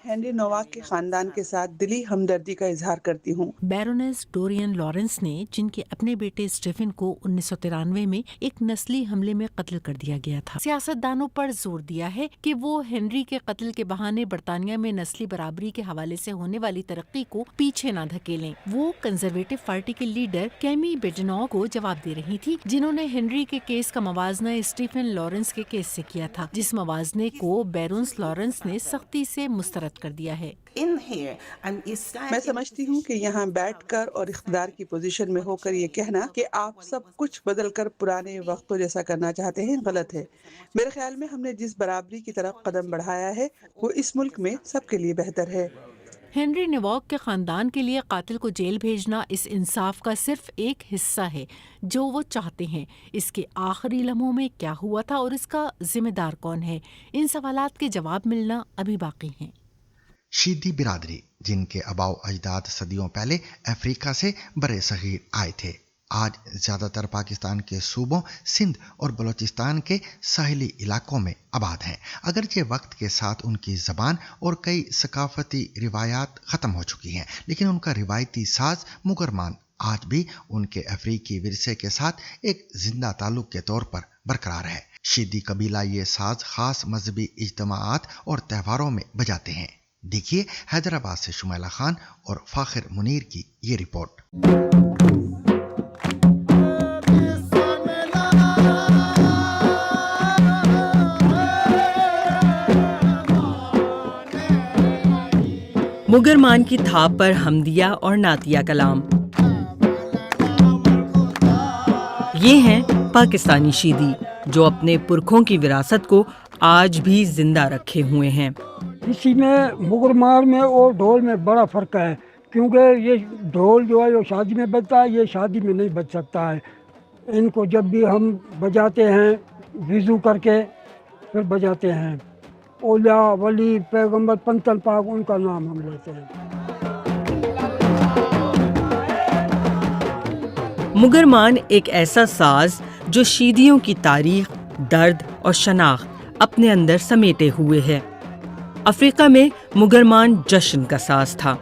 हेनरी नोवेक के खानदान के साथ दिली हमदर्दी का इजहार करती हूँ। बैरोनेस डोरियन लॉरेंस ने, जिनके अपने बेटे स्टीफन को 1993 में एक नस्ली हमले में कत्ल कर दिया गया था, सियासतदानों पर जोर दिया है कि वो हेनरी के कत्ल के बहाने बरतानिया में नस्ली बराबरी के हवाले से होने वाली तरक्की को पीछे न धकेलें। वो कंजर्वेटिव पार्टी के लीडर कैमी बेडनॉ को जवाब दे रही थी, जिन्होंने हेनरी के केस का मवाजना स्टीफन लॉरेंस के केस से किया था, जिस मवाजने को बैरोन्स लॉरेंस ने सख्ती से मुस्तरद कर दिया है। मैं समझती हूँ कि यहाँ बैठकर और इख्तियार की पोजीशन में होकर ये कहना कि आप सब कुछ बदलकर पुराने वक्तों जैसा करना चाहते हैं गलत है। मेरे ख्याल में हमने जिस बराबरी की तरफ कदम बढ़ाया है वो इस मुल्क में सबके लिए बेहतर है। हेनरी नोवेक के खानदान के लिए कातिल को जेल भेजना इस इंसाफ का सिर्फ एक हिस्सा है जो वो चाहते हैं। इसके आखिरी लम्हों में क्या हुआ था और इसका जिम्मेदार कौन है, इन सवालात के जवाब मिलना अभी बाकी हैं। शीदी बिरादरी, जिनके आबाओ अजदाद सदियों पहले अफ्रीका से बरे सगीर आए थे, आज ज़्यादातर पाकिस्तान के सूबों सिंध और बलूचिस्तान के साहिली इलाकों में आबाद हैं। अगरचे वक्त के साथ उनकी ज़बान और कई सकाफती रिवायात ख़त्म हो चुकी हैं, लेकिन उनका रिवायती साज मुगरमान आज भी उनके अफ्रीकी विरसे के साथ एक जिंदा ताल्लुक के तौर पर बरकरार है। शीदी कबीला ये साज ख़ास मजहबी इज्तिमाआत और त्योहारों में बजाते हैं। देखिए हैदराबाद से शुमैला खान और फाखिर मुनीर की ये रिपोर्ट। मुगरमान की थाप पर हमदिया और नातिया कलाम, ये हैं पाकिस्तानी शीदी जो अपने पुरखों की विरासत को आज भी जिंदा रखे हुए हैं। इसी में मुगरमार में और ढोल में बड़ा फ़र्क है, क्योंकि ये ढोल जो है वो शादी में बजता है, ये शादी में नहीं बज सकता है। इनको जब भी हम बजाते हैं विज़ू करके फिर बजाते हैं, औलिया वली पैगंबर पंतल पाक उनका नाम हम लेते हैं। मुगरमान एक ऐसा साज जो शीदियों की तारीख, दर्द और शनाख्त अपने अंदर समेटे हुए है। अफ्रीका में मुगरमान जश्न का साज था।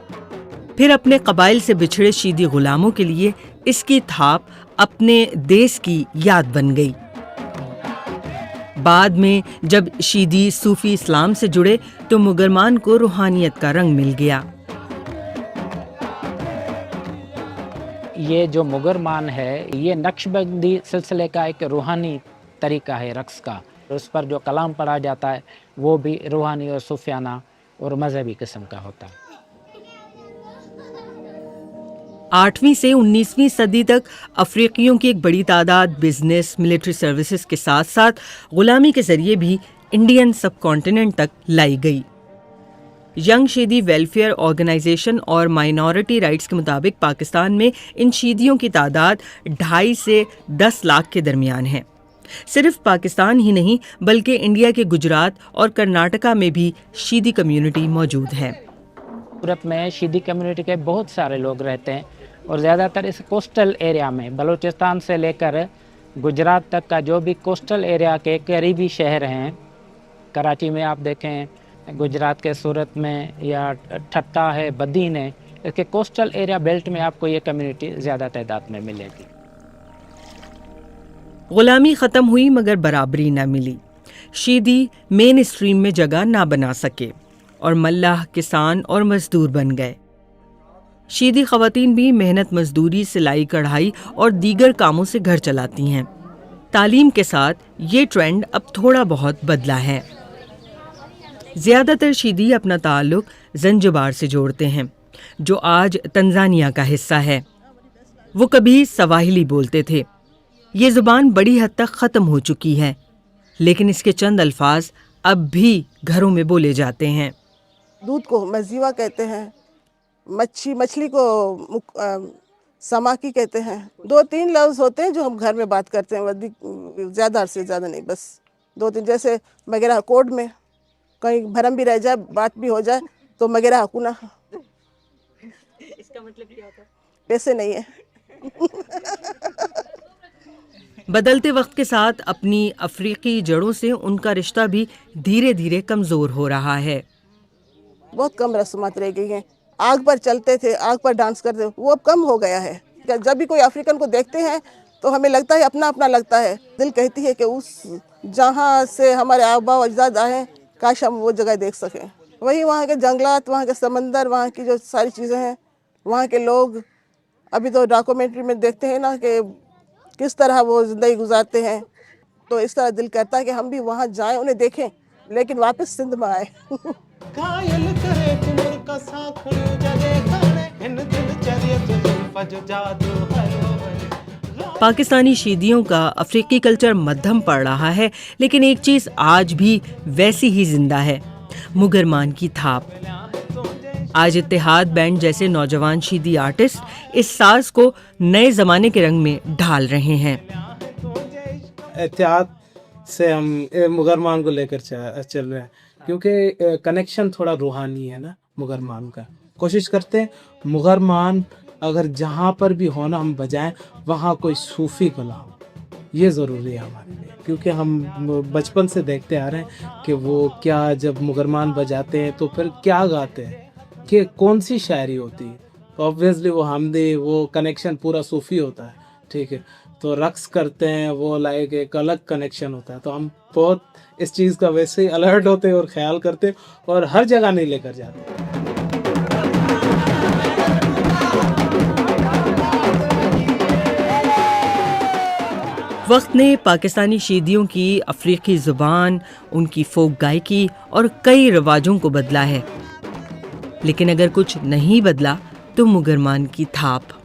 پھر اپنے قبائل سے بچھڑے شیدی غلاموں کے لیے اس کی تھاپ اپنے دیس کی یاد بن گئی۔ بعد میں جب شیدی صوفی اسلام سے جڑے تو مگرمان کو روحانیت کا رنگ مل گیا۔ یہ جو مگرمان ہے یہ نقش بندی سلسلے کا ایک روحانی طریقہ ہے رقص کا، اس پر جو کلام پڑھا جاتا ہے وہ بھی روحانی اور صوفیانہ اور مذہبی قسم کا ہوتا ہے۔ 8ویں سے 19ویں صدی تک افریقیوں کی ایک بڑی تعداد بزنس، ملٹری سروسز کے ساتھ ساتھ غلامی کے ذریعے بھی انڈین سب کانٹیننٹ تک لائی گئی۔ ینگ شیدی ویلفیئر آرگنائزیشن اور مائنورٹی رائٹس کے مطابق پاکستان میں ان شیدیوں کی تعداد 2.5 سے 10 لاکھ کے درمیان ہے۔ صرف پاکستان ہی نہیں بلکہ انڈیا کے گجرات اور کرناٹکا میں بھی شیدی کمیونٹی موجود ہے۔ یورپ میں شیدی کمیونٹی کے بہت سارے لوگ رہتے ہیں اور زیادہ تر اس کوسٹل ایریا میں بلوچستان سے لے کر گجرات تک کا جو بھی کوسٹل ایریا کے قریبی شہر ہیں، کراچی میں آپ دیکھیں، گجرات کے سورت میں یا ٹھٹا ہے، بدین ہے، اس کے کوسٹل ایریا بیلٹ میں آپ کو یہ کمیونٹی زیادہ تعداد میں ملے گی۔ غلامی ختم ہوئی مگر برابری نہ ملی، شیدی مین اسٹریم میں جگہ نہ بنا سکے اور ملاح کسان اور مزدور بن گئے۔ شیدی خواتین بھی محنت مزدوری، سلائی کڑھائی اور دیگر کاموں سے گھر چلاتی ہیں۔ تعلیم کے ساتھ یہ ٹرینڈ اب تھوڑا بہت بدلا ہے۔ زیادہ تر شیدی اپنا تعلق زنجبار سے جوڑتے ہیں جو آج تنزانیہ کا حصہ ہے۔ وہ کبھی سواحلی بولتے تھے۔ یہ زبان بڑی حد تک ختم ہو چکی ہے لیکن اس کے چند الفاظ اب بھی گھروں میں بولے جاتے ہیں۔ دودھ کو مزیوا کہتے ہیں، مچھلی کو سماکی کہتے ہیں۔ 2-3 لفظ ہوتے ہیں جو ہم گھر میں بات کرتے ہیں، زیادہ سے زیادہ نہیں، بس 2-3۔ جیسے مگیرہ کوڈ میں کہیں بھرم بھی رہ جائے، بات بھی ہو جائے تو مگیرہ حکونا، اس کا مطلب کیا ہوتا ہے؟ پیسے نہیں ہیں۔ بدلتے وقت کے ساتھ اپنی افریقی جڑوں سے ان کا رشتہ بھی دھیرے دھیرے کمزور ہو رہا ہے۔ بہت کم رسومات رہ گئی ہیں۔ آگ پر چلتے تھے، آگ پر ڈانس کرتے تھے، وہ اب کم ہو گیا ہے۔ جب بھی کوئی افریقن کو دیکھتے ہیں تو ہمیں لگتا ہے اپنا اپنا لگتا ہے، دل کہتی ہے کہ اس جہاں سے ہمارے آبا و اجداد آئے کاش ہم وہ جگہ دیکھ سکیں۔ وہی وہاں کے جنگلات، وہاں کے سمندر، وہاں کی جو ساری چیزیں ہیں، وہاں کے لوگ ابھی تو ڈاکومنٹری میں دیکھتے ہیں نا کہ کس طرح وہ زندگی گزارتے ہیں، تو اس طرح دل کرتا ہے کہ ہم بھی وہاں جائیں، انہیں دیکھیں، لیکن واپس سندھ میں آئے۔ پاکستانی شیدیوں کا افریقی کلچر مدھم پڑ رہا ہے لیکن ایک چیز آج بھی ویسی ہی زندہ ہے، مگرمان کی تھاپ۔ آج اتحاد بینڈ جیسے نوجوان شیدی آرٹسٹ اس ساز کو نئے زمانے کے رنگ میں ڈھال رہے ہیں۔ اتحاد سے ہم مگرمان کو لے کر چل رہے ہیں کیونکہ کنیکشن تھوڑا روحانی ہے نا مگرمان کا۔ کوشش کرتے ہیں مگرمان اگر جہاں پر بھی ہونا ہم بجائیں وہاں کوئی صوفی کو لاؤ، یہ ضروری ہے ہمارے لیے، کیونکہ ہم بچپن سے دیکھتے آ رہے ہیں کہ وہ کیا جب مگرمان بجاتے ہیں تو پھر کیا گاتے ہیں، کہ کون سی شاعری ہوتی ہے، تو آبویسلی وہ حمدی، وہ کنیکشن پورا صوفی ہوتا ہے، ٹھیک ہے، تو رقص کرتے ہیں وہ لائک ایک الگ کنیکشن ہوتا ہے، تو ہم بہت اس چیز کا ویسے ہی الرٹ ہوتے اور خیال کرتے اور ہر جگہ نہیں لے کر جاتے۔ وقت نے پاکستانی شیدیوں کی افریقی زبان، ان کی فوک گائیکی اور کئی رواجوں کو بدلا ہے، لیکن اگر کچھ نہیں بدلا تو مگرمان کی تھاپ۔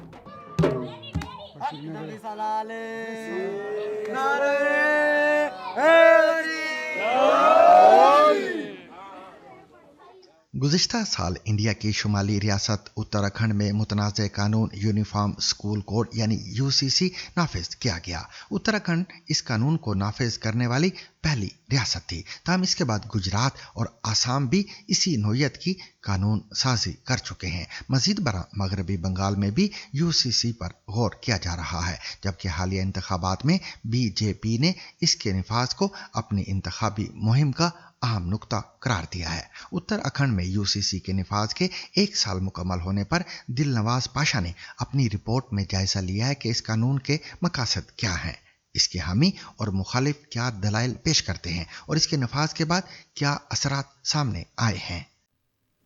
گزشتہ سال انڈیا کی شمالی ریاست اتراکھنڈ میں متنازع قانون یونیفارم اسکول کوڈ یعنی UCC نافذ کیا گیا۔ اتراکھنڈ اس قانون کو نافذ کرنے والی पहली रियासत थी। ताहम इसके बाद गुजरात और आसाम भी इसी नोयत की कानून साजी कर चुके हैं। मजीद बरा मगरबी बंगाल में भी यूसीसी पर गौर किया जा रहा है, जबकि हालिया इंतखाबात में बीजेपी ने इसके निफाज को अपनी इंतखाबी मुहिम का अहम नुक्ता करार दिया है। उत्तराखंड में यूसीसी के निफाज के 1 साल मुकम्मल होने पर दिलनवाज पाशा ने अपनी रिपोर्ट में जायजा लिया है कि इस कानून के मकासद क्या हैं, इसके हामी और मुखालिफ क्या दलाइल पेश करते हैं और इसके नफाज के बाद क्या असरात सामने आए हैं।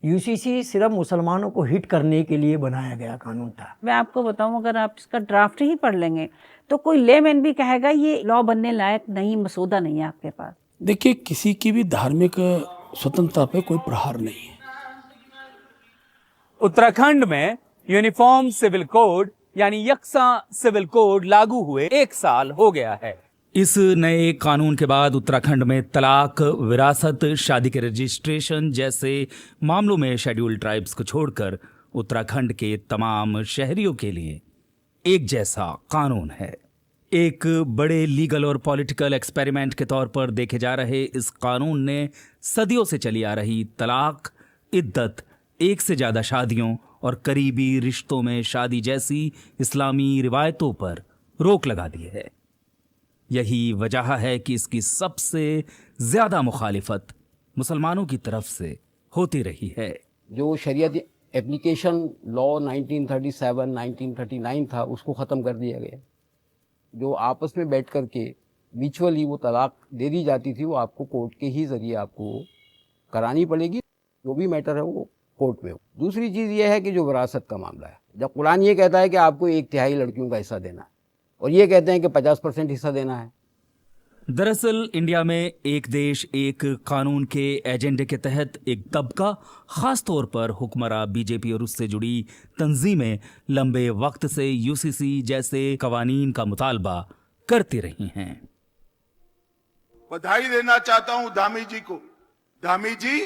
यूसीसी सिर्फ मुसलमानों को हिट करने के लिए बनाया गया कानून था। मैं आपको बताऊं, अगर आप इसका ड्राफ्ट ही पढ़ लेंगे तो कोई लेमैन भी कहेगा ये लॉ बनने लायक नहीं, मसौदा नहीं है आपके पास। देखिए, किसी की भी धार्मिक स्वतंत्रता पे कोई प्रहार नहीं है। उत्तराखंड में यूनिफॉर्म सिविल कोड यानी यकसा सिविल कोड लागू हुए 1 साल हो गया है। इस नए कानून के बाद उत्तराखंड में तलाक, विरासत, शादी के रजिस्ट्रेशन जैसे मामलों में शेड्यूल्ड ट्राइब्स को छोड़कर उत्तराखंड के तमाम शहरियों के लिए एक जैसा कानून है। एक बड़े लीगल और पॉलिटिकल एक्सपेरिमेंट के तौर पर देखे जा रहे इस कानून ने सदियों से चली आ रही तलाक, इद्दत, एक से ज्यादा शादियों और करीबी रिश्तों में शादी जैसी इस्लामी रिवायतों पर रोक लगा दी है। यही वजह है कि इसकी सबसे ज्यादा मुखालिफत मुसलमानों की तरफ से होती रही है। जो शरीयत एप्लीकेशन लॉ 1937, 1939 था, उसको ख़त्म कर दिया गया। जो आपस में बैठ कर के म्यूचुअली वो तलाक दे दी जाती थी, वो आपको कोर्ट के ही ज़रिए आपको करानी पड़ेगी। जो भी मैटर है वो कोर्ट में हो। दूसरी चीज़ ये है कि जो विरासत का मामला है, जब कुरान ये कहता है कि आपको 1/3 लड़कियों का हिस्सा देना है और ये कहते हैं कि 50% हिस्सा देना है। दरअसल इंडिया में एक देश एक कानून के एजेंडे के तहत एक तबका, खास तौर पर हुक्मरां बीजेपी और उससे जुड़ी तंजीमें लंबे वक्त से यूसीसी जैसे कवानीन का मुतालबा करती रही हैं। बधाई देना चाहता हूं धामी जी को। धामी जी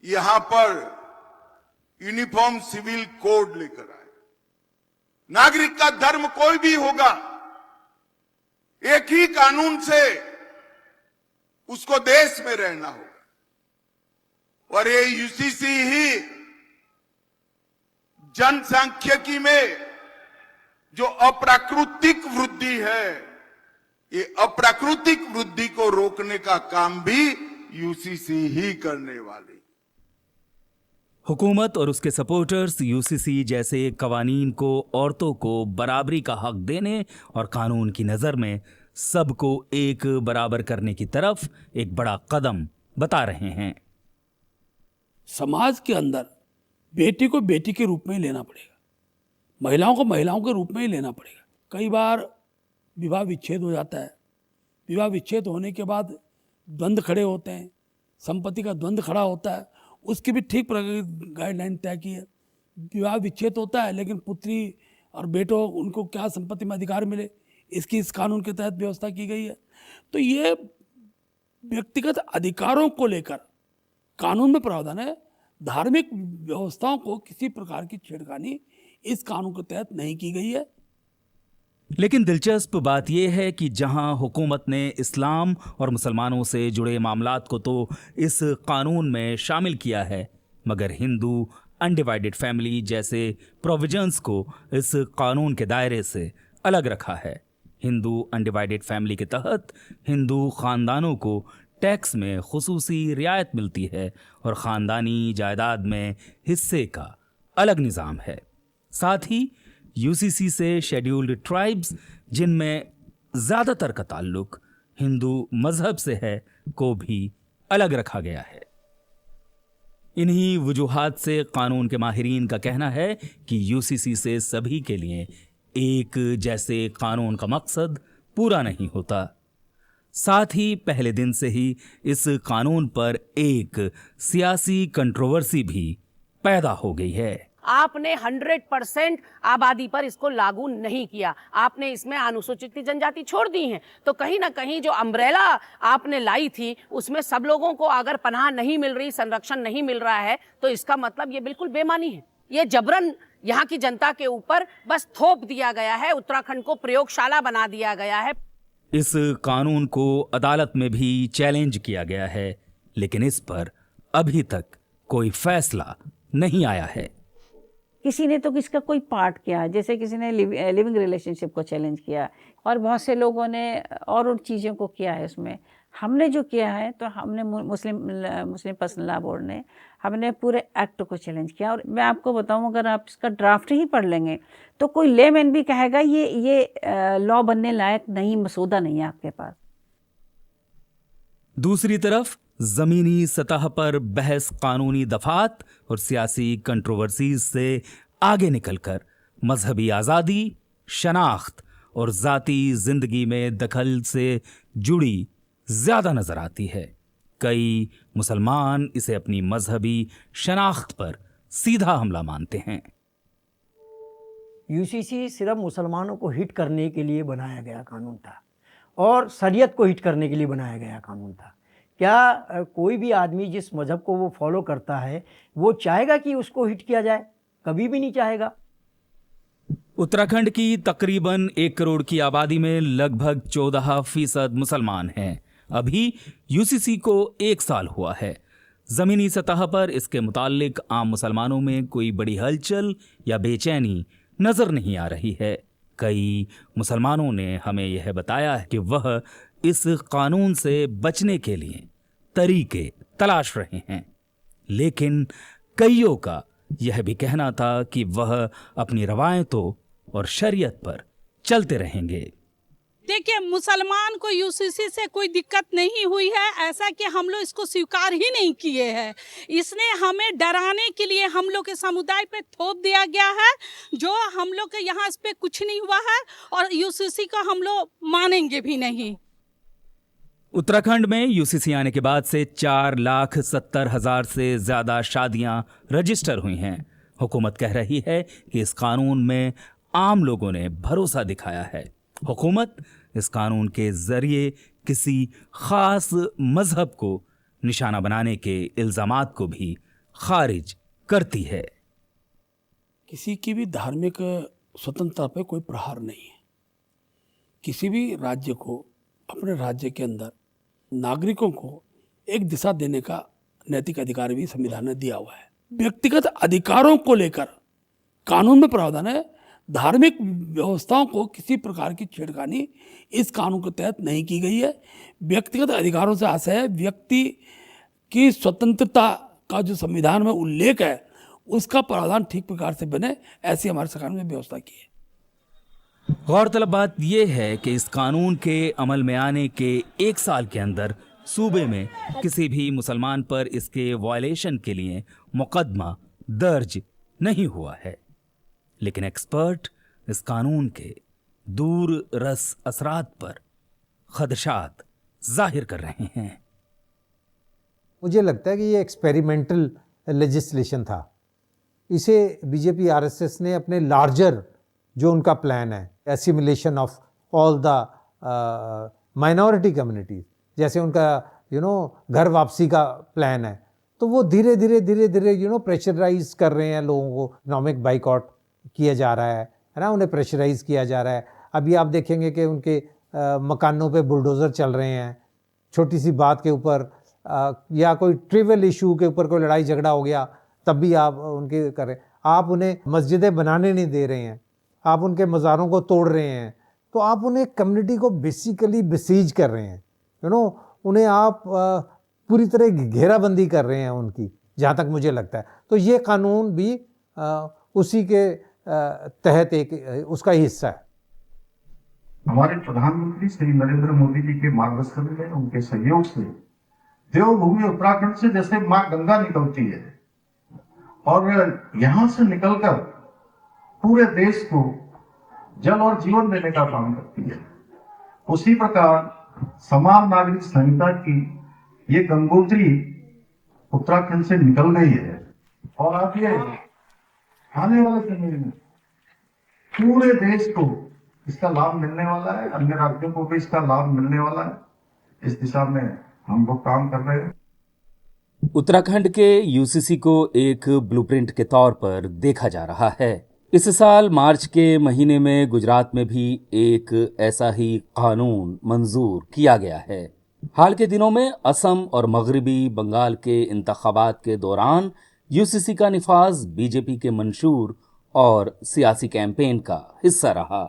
यहां पर यूनिफॉर्म सिविल कोड लेकर आए। नागरिक का धर्म कोई भी होगा, एक ही कानून से उसको देश में रहना होगा। और ये यूसीसी ही जनसांख्यिकी में जो अप्राकृतिक वृद्धि है, ये अप्राकृतिक वृद्धि को रोकने का काम भी यूसीसी ही करने वाली। हुकूमत और उसके सपोर्टर्स यूसीसी जैसे कवानीन को औरतों को बराबरी का हक देने और कानून की नज़र में सबको एक बराबर करने की तरफ एक बड़ा कदम बता रहे हैं। समाज के अंदर बेटी को बेटी के रूप में ही लेना पड़ेगा, महिलाओं को महिलाओं के रूप में ही लेना पड़ेगा। कई बार विवाह विच्छेद हो जाता है। विवाह विच्छेद होने के बाद द्वंद्व खड़े होते हैं, संपत्ति का द्वंद्व खड़ा होता है। उसकी भी ठीक गाइडलाइन तय की है। विवाह विच्छेद होता है, लेकिन पुत्री और बेटों उनको क्या संपत्ति में अधिकार मिले, इसकी इस कानून के तहत व्यवस्था की गई है। तो ये व्यक्तिगत अधिकारों को लेकर कानून में प्रावधान है। धार्मिक व्यवस्थाओं को किसी प्रकार की छेड़खानी इस कानून के तहत नहीं की गई है। लेकिन दिलचस्प बात यह है कि जहां हुकूमत ने इस्लाम और मुसलमानों से जुड़े मामलात को तो इस कानून में शामिल किया है, मगर हिंदू अनडिवाइडेड फैमिली जैसे प्रोविजंस को इस कानून के दायरे से अलग रखा है। हिंदू अनडिवाइडेड फैमिली के तहत हिंदू खानदानों को टैक्स में खुसूसी रियायत मिलती है और ख़ानदानी जायदाद में हिस्से का अलग निज़ाम है। साथ ही यूसीसी से शेड्यूल्ड ट्राइब्स, जिनमें ज़्यादातर का ताल्लुक हिंदू मजहब से है, को भी अलग रखा गया है। इन्हीं वजूहात से कानून के माहिरीन का कहना है कि यूसीसी से सभी के लिए एक जैसे कानून का मकसद पूरा नहीं होता। साथ ही पहले दिन से ही इस कानून पर एक सियासी कंट्रोवर्सी भी पैदा हो गई है। आपने 100% आबादी पर इसको लागू नहीं किया, आपने इसमें अनुसूचित जनजाति छोड़ दी है। तो कहीं ना कहीं जो अम्ब्रेला आपने लाई थी उसमें सब लोगों को अगर पनाह नहीं मिल रही, संरक्षण नहीं मिल रहा है, तो इसका मतलब ये बिल्कुल बेमानी है। ये जबरन यहाँ की जनता के ऊपर बस थोप दिया गया है, उत्तराखंड को प्रयोगशाला बना दिया गया है। इस कानून को अदालत में भी चैलेंज किया गया है, लेकिन इस पर अभी तक कोई फैसला नहीं आया है। किसी ने तो किसका कोई पार्ट किया, जैसे किसी ने लिविंग रिलेशनशिप को चैलेंज किया, और बहुत से लोगों ने और चीज़ों को किया है। उसमें हमने जो किया है, तो हमने मुस्लिम पर्सनल लॉ बोर्ड ने हमने पूरे एक्ट को चैलेंज किया। और मैं आपको बताऊं, अगर आप इसका ड्राफ्ट ही पढ़ लेंगे तो कोई लेमैन भी कहेगा ये लॉ बनने लायक नहीं, मसौदा नहीं है आपके पास। दूसरी तरफ जमीनी सतह पर बहस कानूनी दफात और सियासी कंट्रोवर्सीज से आगे निकलकर मजहबी आज़ादी, शनाख्त और ज़ाती ज़िंदगी में दखल से जुड़ी ज़्यादा नज़र आती है। कई मुसलमान इसे अपनी मजहबी शनाख्त पर सीधा हमला मानते हैं। यूसीसी सिर्फ मुसलमानों को हिट करने के लिए बनाया गया कानून था और शरीयत को हिट करने के लिए बनाया गया कानून था। क्या कोई भी आदमी जिस मज़हब को वो फॉलो करता है वो चाहेगा कि उसको हिट किया जाए? कभी भी नहीं चाहेगा। उत्तराखंड की तकरीबन 1 करोड़ की आबादी में लगभग 14% मुसलमान हैं। अभी यूसीसी को 1 साल हुआ है। जमीनी सतह पर इसके मुताल्लिक आम मुसलमानों में कोई बड़ी हलचल या बेचैनी नजर नहीं आ रही है। कई मुसलमानों ने हमें यह बताया है कि वह इस कानून से बचने के लिए तरीके तलाश रहे हैं, लेकिन कईयों का यह भी कहना था कि वह अपनी रवायतों और शरीयत पर चलते रहेंगे। देखिए, मुसलमान को यूसीसी से कोई दिक्कत नहीं हुई है, ऐसा कि हम लोग इसको स्वीकार ही नहीं किए हैं। इसने हमें डराने के लिए हम लोग के समुदाय पे थोप दिया गया है, जो हम लोग के यहाँ इस पे कुछ नहीं हुआ है और यूसीसी को हम लोग मानेंगे भी नहीं। उत्तराखंड में यूसीसी आने के बाद से 4,70,000 से ज्यादा शादियां रजिस्टर हुई हैं। हुकूमत कह रही है कि इस कानून में आम लोगों ने भरोसा दिखाया है। हुकूमत इस कानून के जरिए किसी खास मजहब को निशाना बनाने के इल्जामात को भी खारिज करती है। किसी की भी धार्मिक स्वतंत्रता पे कोई प्रहार नहीं है। किसी भी राज्य को अपने राज्य के अंदर नागरिकों को एक दिशा देने का नैतिक अधिकार भी संविधान ने दिया हुआ है। व्यक्तिगत अधिकारों को लेकर कानून में प्रावधान है। धार्मिक व्यवस्थाओं को किसी प्रकार की छेड़खानी इस कानून के तहत नहीं की गई है। व्यक्तिगत अधिकारों से आशय है व्यक्ति की स्वतंत्रता का जो संविधान में उल्लेख है उसका प्रावधान ठीक प्रकार से बने, ऐसी हमारे सरकार ने व्यवस्था की है। गौरतलब बात यह है कि इस कानून के अमल में आने के 1 साल के अंदर सूबे में किसी भी मुसलमान पर इसके वायलेशन के लिए मुकदमा दर्ज नहीं हुआ है, लेकिन एक्सपर्ट इस कानून के दूर रस असरात पर खदशात जाहिर कर रहे हैं। मुझे लगता है कि ये एक्सपेरिमेंटल लेजिस्लेशन था। इसे बीजेपी आरएसएस ने अपने लार्जर जो उनका प्लान है, assimilation of all the minority communities, जैसे उनका घर वापसी का प्लान है, तो वो धीरे धीरे प्रेशराइज कर रहे हैं लोगों को। इकोनॉमिक बाइकआउट किया जा रहा है ना, उन्हें प्रेशराइज किया जा रहा है। अभी आप देखेंगे कि उनके मकानों पे बुलडोज़र चल रहे हैं। छोटी सी बात के ऊपर या कोई ट्रिवियल इशू के ऊपर कोई लड़ाई झगड़ा हो गया तब भी आप उनके कर रहे हैं। आप उन्हें मस्जिदें बनाने नहीं दे रहे हैं, आप उनके मज़ारों को तोड़ रहे हैं, तो आप उन्हें कम्युनिटी को बेसिकली बेसीज कर रहे हैं। उन्हें आप पूरी तरह घेराबंदी कर रहे हैं उनकी, जहाँ तक मुझे लगता है। तो ये कानून भी उसी के तहत एक उसका ही हिस्सा है। हमारे प्रधानमंत्री श्री नरेंद्र मोदी जी के मार्गदर्शन में, उनके सहयोग से देवभूमि उत्तराखंड से जैसे माँ गंगा निकलती है और यहाँ से निकलकर पूरे देश को जल और जीवन देने का काम करती है, उसी प्रकार समान नागरिक संहिता की ये गंगोत्री उत्तराखंड से निकल गई है और अब ये आने वाले समय में पूरे देश को इसका लाभ मिलने वाला है, अन्य राज्यों को भी इसका लाभ मिलने वाला है। इस दिशा में हम लोग काम कर रहे हैं। उत्तराखंड के यूसीसी को एक ब्लूप्रिंट के तौर पर देखा जा रहा है। इस साल मार्च के महीने में गुजरात में भी एक ऐसा ही कानून मंजूर किया गया है। हाल के दिनों में असम और मगरबी बंगाल के इंतखाबात के दौरान यूसीसी का निफाज बीजेपी के मंशूर और सियासी कैंपेन का हिस्सा रहा।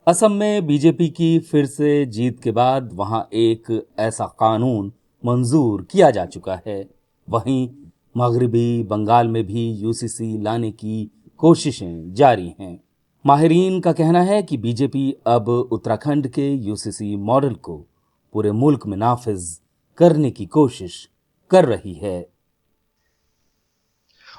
असम में बीजेपी की फिर से जीत के बाद वहां एक ऐसा कानून मंजूर किया जा चुका है। वहीं मगरबी बंगाल में भी यूसीसी लाने की कोशिशें जारी हैं। माहिरीन का कहना है कि बीजेपी अब उत्तराखंड के यूसीसी मॉडल को पूरे मुल्क में नाफिज करने की कोशिश कर रही है।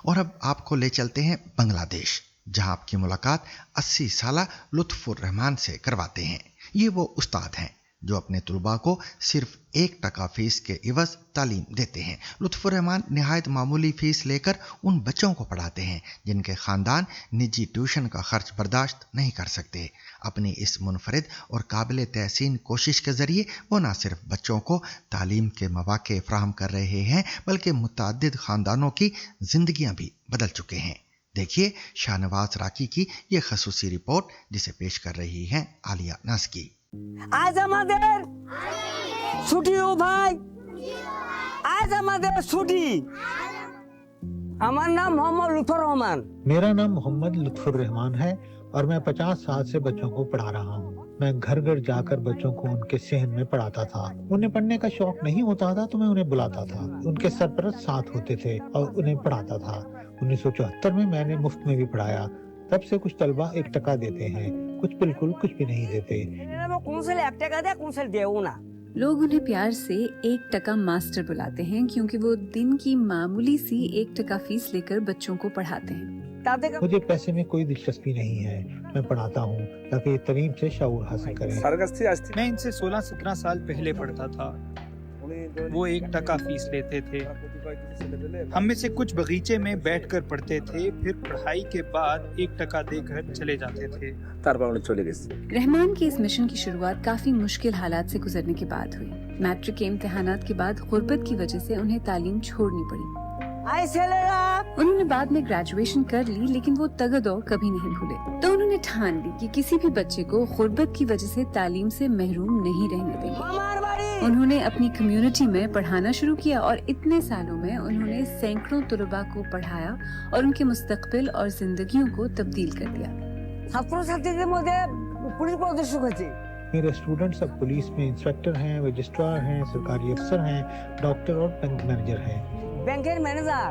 और अब आपको ले चलते हैं बांग्लादेश, जहां आपकी मुलाकात 80 साल लुत्फुर रहमान से करवाते हैं। ये वो उस्ताद हैं जो अपने तलबा को सिर्फ 1% फीस के इवज तालीम देते हैं। लुत्फुर रहमान निहायत मामूली फीस लेकर उन बच्चों को पढ़ाते हैं जिनके खानदान निजी ट्यूशन का खर्च बर्दाश्त नहीं कर सकते। अपनी इस मुनफरिद और काबिल तहसीन कोशिश के जरिए वो न सिर्फ बच्चों को तालीम के मौके फराहम कर रहे हैं बल्कि मुतअद्दिद खानदानों की जिंदगियां भी बदल चुके हैं। देखिए शाहनवाज राकी की ये खसूसी रिपोर्ट जिसे पेश कर रही हैं आलिया नाज़की। आज আমাদের ছুটি ও ভাই, आज আমাদের ছুটি। আমার नाम मोहम्मद लुत्फुर रहमान। मेरा नाम मोहम्मद लुत्फुर रहमान है और मैं 50 साल से बच्चों को पढ़ा रहा हूँ। मैं घर घर जाकर बच्चों को उनके सहन में पढ़ाता था। उन्हें पढ़ने का शौक नहीं होता था तो मैं उन्हें बुलाता था। उनके सरपरस्त साथ होते थे और उन्हें पढ़ाता था। 1974 में मैंने मुफ्त में भी पढ़ाया। तब से कुछ तलबा 1% देते हैं, कुछ बिल्कुल कुछ भी नहीं देते। लोग उन्हें प्यार से 1% मास्टर बुलाते हैं क्योंकि वो दिन की मामूली सी 1% फीस लेकर बच्चों को पढ़ाते हैं। मुझे पैसे में कोई दिलचस्पी नहीं है, मैं पढ़ाता हूँ ताकि ये तालीम से शऊर हासिल करें। मैं इनसे 16-17 साल पहले पढ़ता था। वो 1% फीस लेते थे। हम में से कुछ बगीचे में बैठकर पढ़ते थे, फिर पढ़ाई के बाद 1% देकर चले जाते थे। रहमान के इस मिशन की शुरुआत काफी मुश्किल हालात से गुजरने के बाद हुई। मैट्रिक के इम्तिहानात के बाद गुर्बत की वजह से उन्हें तालीम छोड़नी पड़ी। उन्होंने बाद में ग्रेजुएशन कर ली, लेकिन वो तगदौड़ कभी नहीं भूले। तो उन्होंने ठान ली कि किसी भी बच्चे को गुर्बत की वजह से तालीम से महरूम नहीं रहने देंगे। उन्होंने अपनी कम्युनिटी में पढ़ाना शुरू किया और इतने सालों में उन्होंने सैकड़ों तलबा को पढ़ाया और उनके मुस्तकबिल और जिंदगियों को तब्दील कर दिया। मेरे स्टूडेंट्स अब पुलिस में इंस्पेक्टर हैं, रजिस्ट्रार हैं, सरकारी अफसर हैं, डॉक्टर और बैंक मैनेजर हैं। बैंकेर मैनेजर।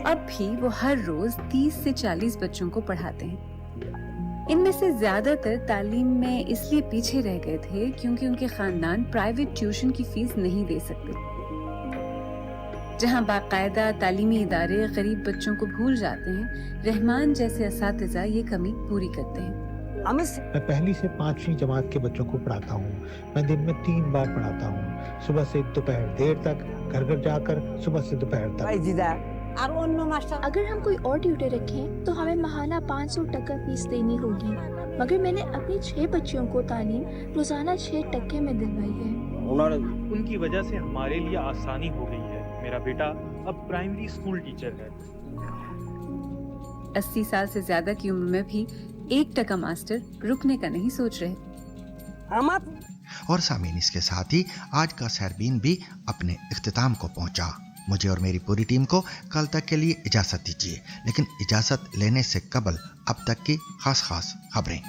अब भी वो हर रोज 30 से 40 बच्चों को पढ़ाते हैं। इनमें से ज्यादातर तालीम में इसलिए पीछे रह गए थे क्योंकि उनके खानदान प्राइवेट ट्यूशन की फीस नहीं दे सकते। जहां बाकायदा तालीमी इदारे गरीब बच्चों को भूल जाते हैं, रहमान जैसे असातिज़ा ये कमी पूरी करते हैं। मैं पहली से 5वीं जमात के बच्चों को पढ़ाता हूँ। मैं दिन में 3 बार पढ़ाता हूँ, सुबह से दोपहर देर तक, घर घर जाकर सुबह से दोपहर तक। अगर हम कोई और ट्यूटर रखें तो हमें महाना 500% फीस देनी होगी, मगर मैंने अपनी 6 बच्चियों को तालीम रोजाना 6% में दिलवाई है। उनकी वजह से हमारे लिए आसानी हो गई है। मेरा बेटा अब प्राइमरी स्कूल टीचर है। 80 साल से ज्यादा की उम्र में भी 1% मास्टर रुकने का नहीं सोच रहे। और सामीन, इसके साथ ही आज का सहरबीन भी अपने इख्तिताम को पहुंचा। मुझे और मेरी पूरी टीम को कल तक के लिए इजाजत दीजिए, लेकिन इजाजत लेने से कबल अब तक की खास खबरें।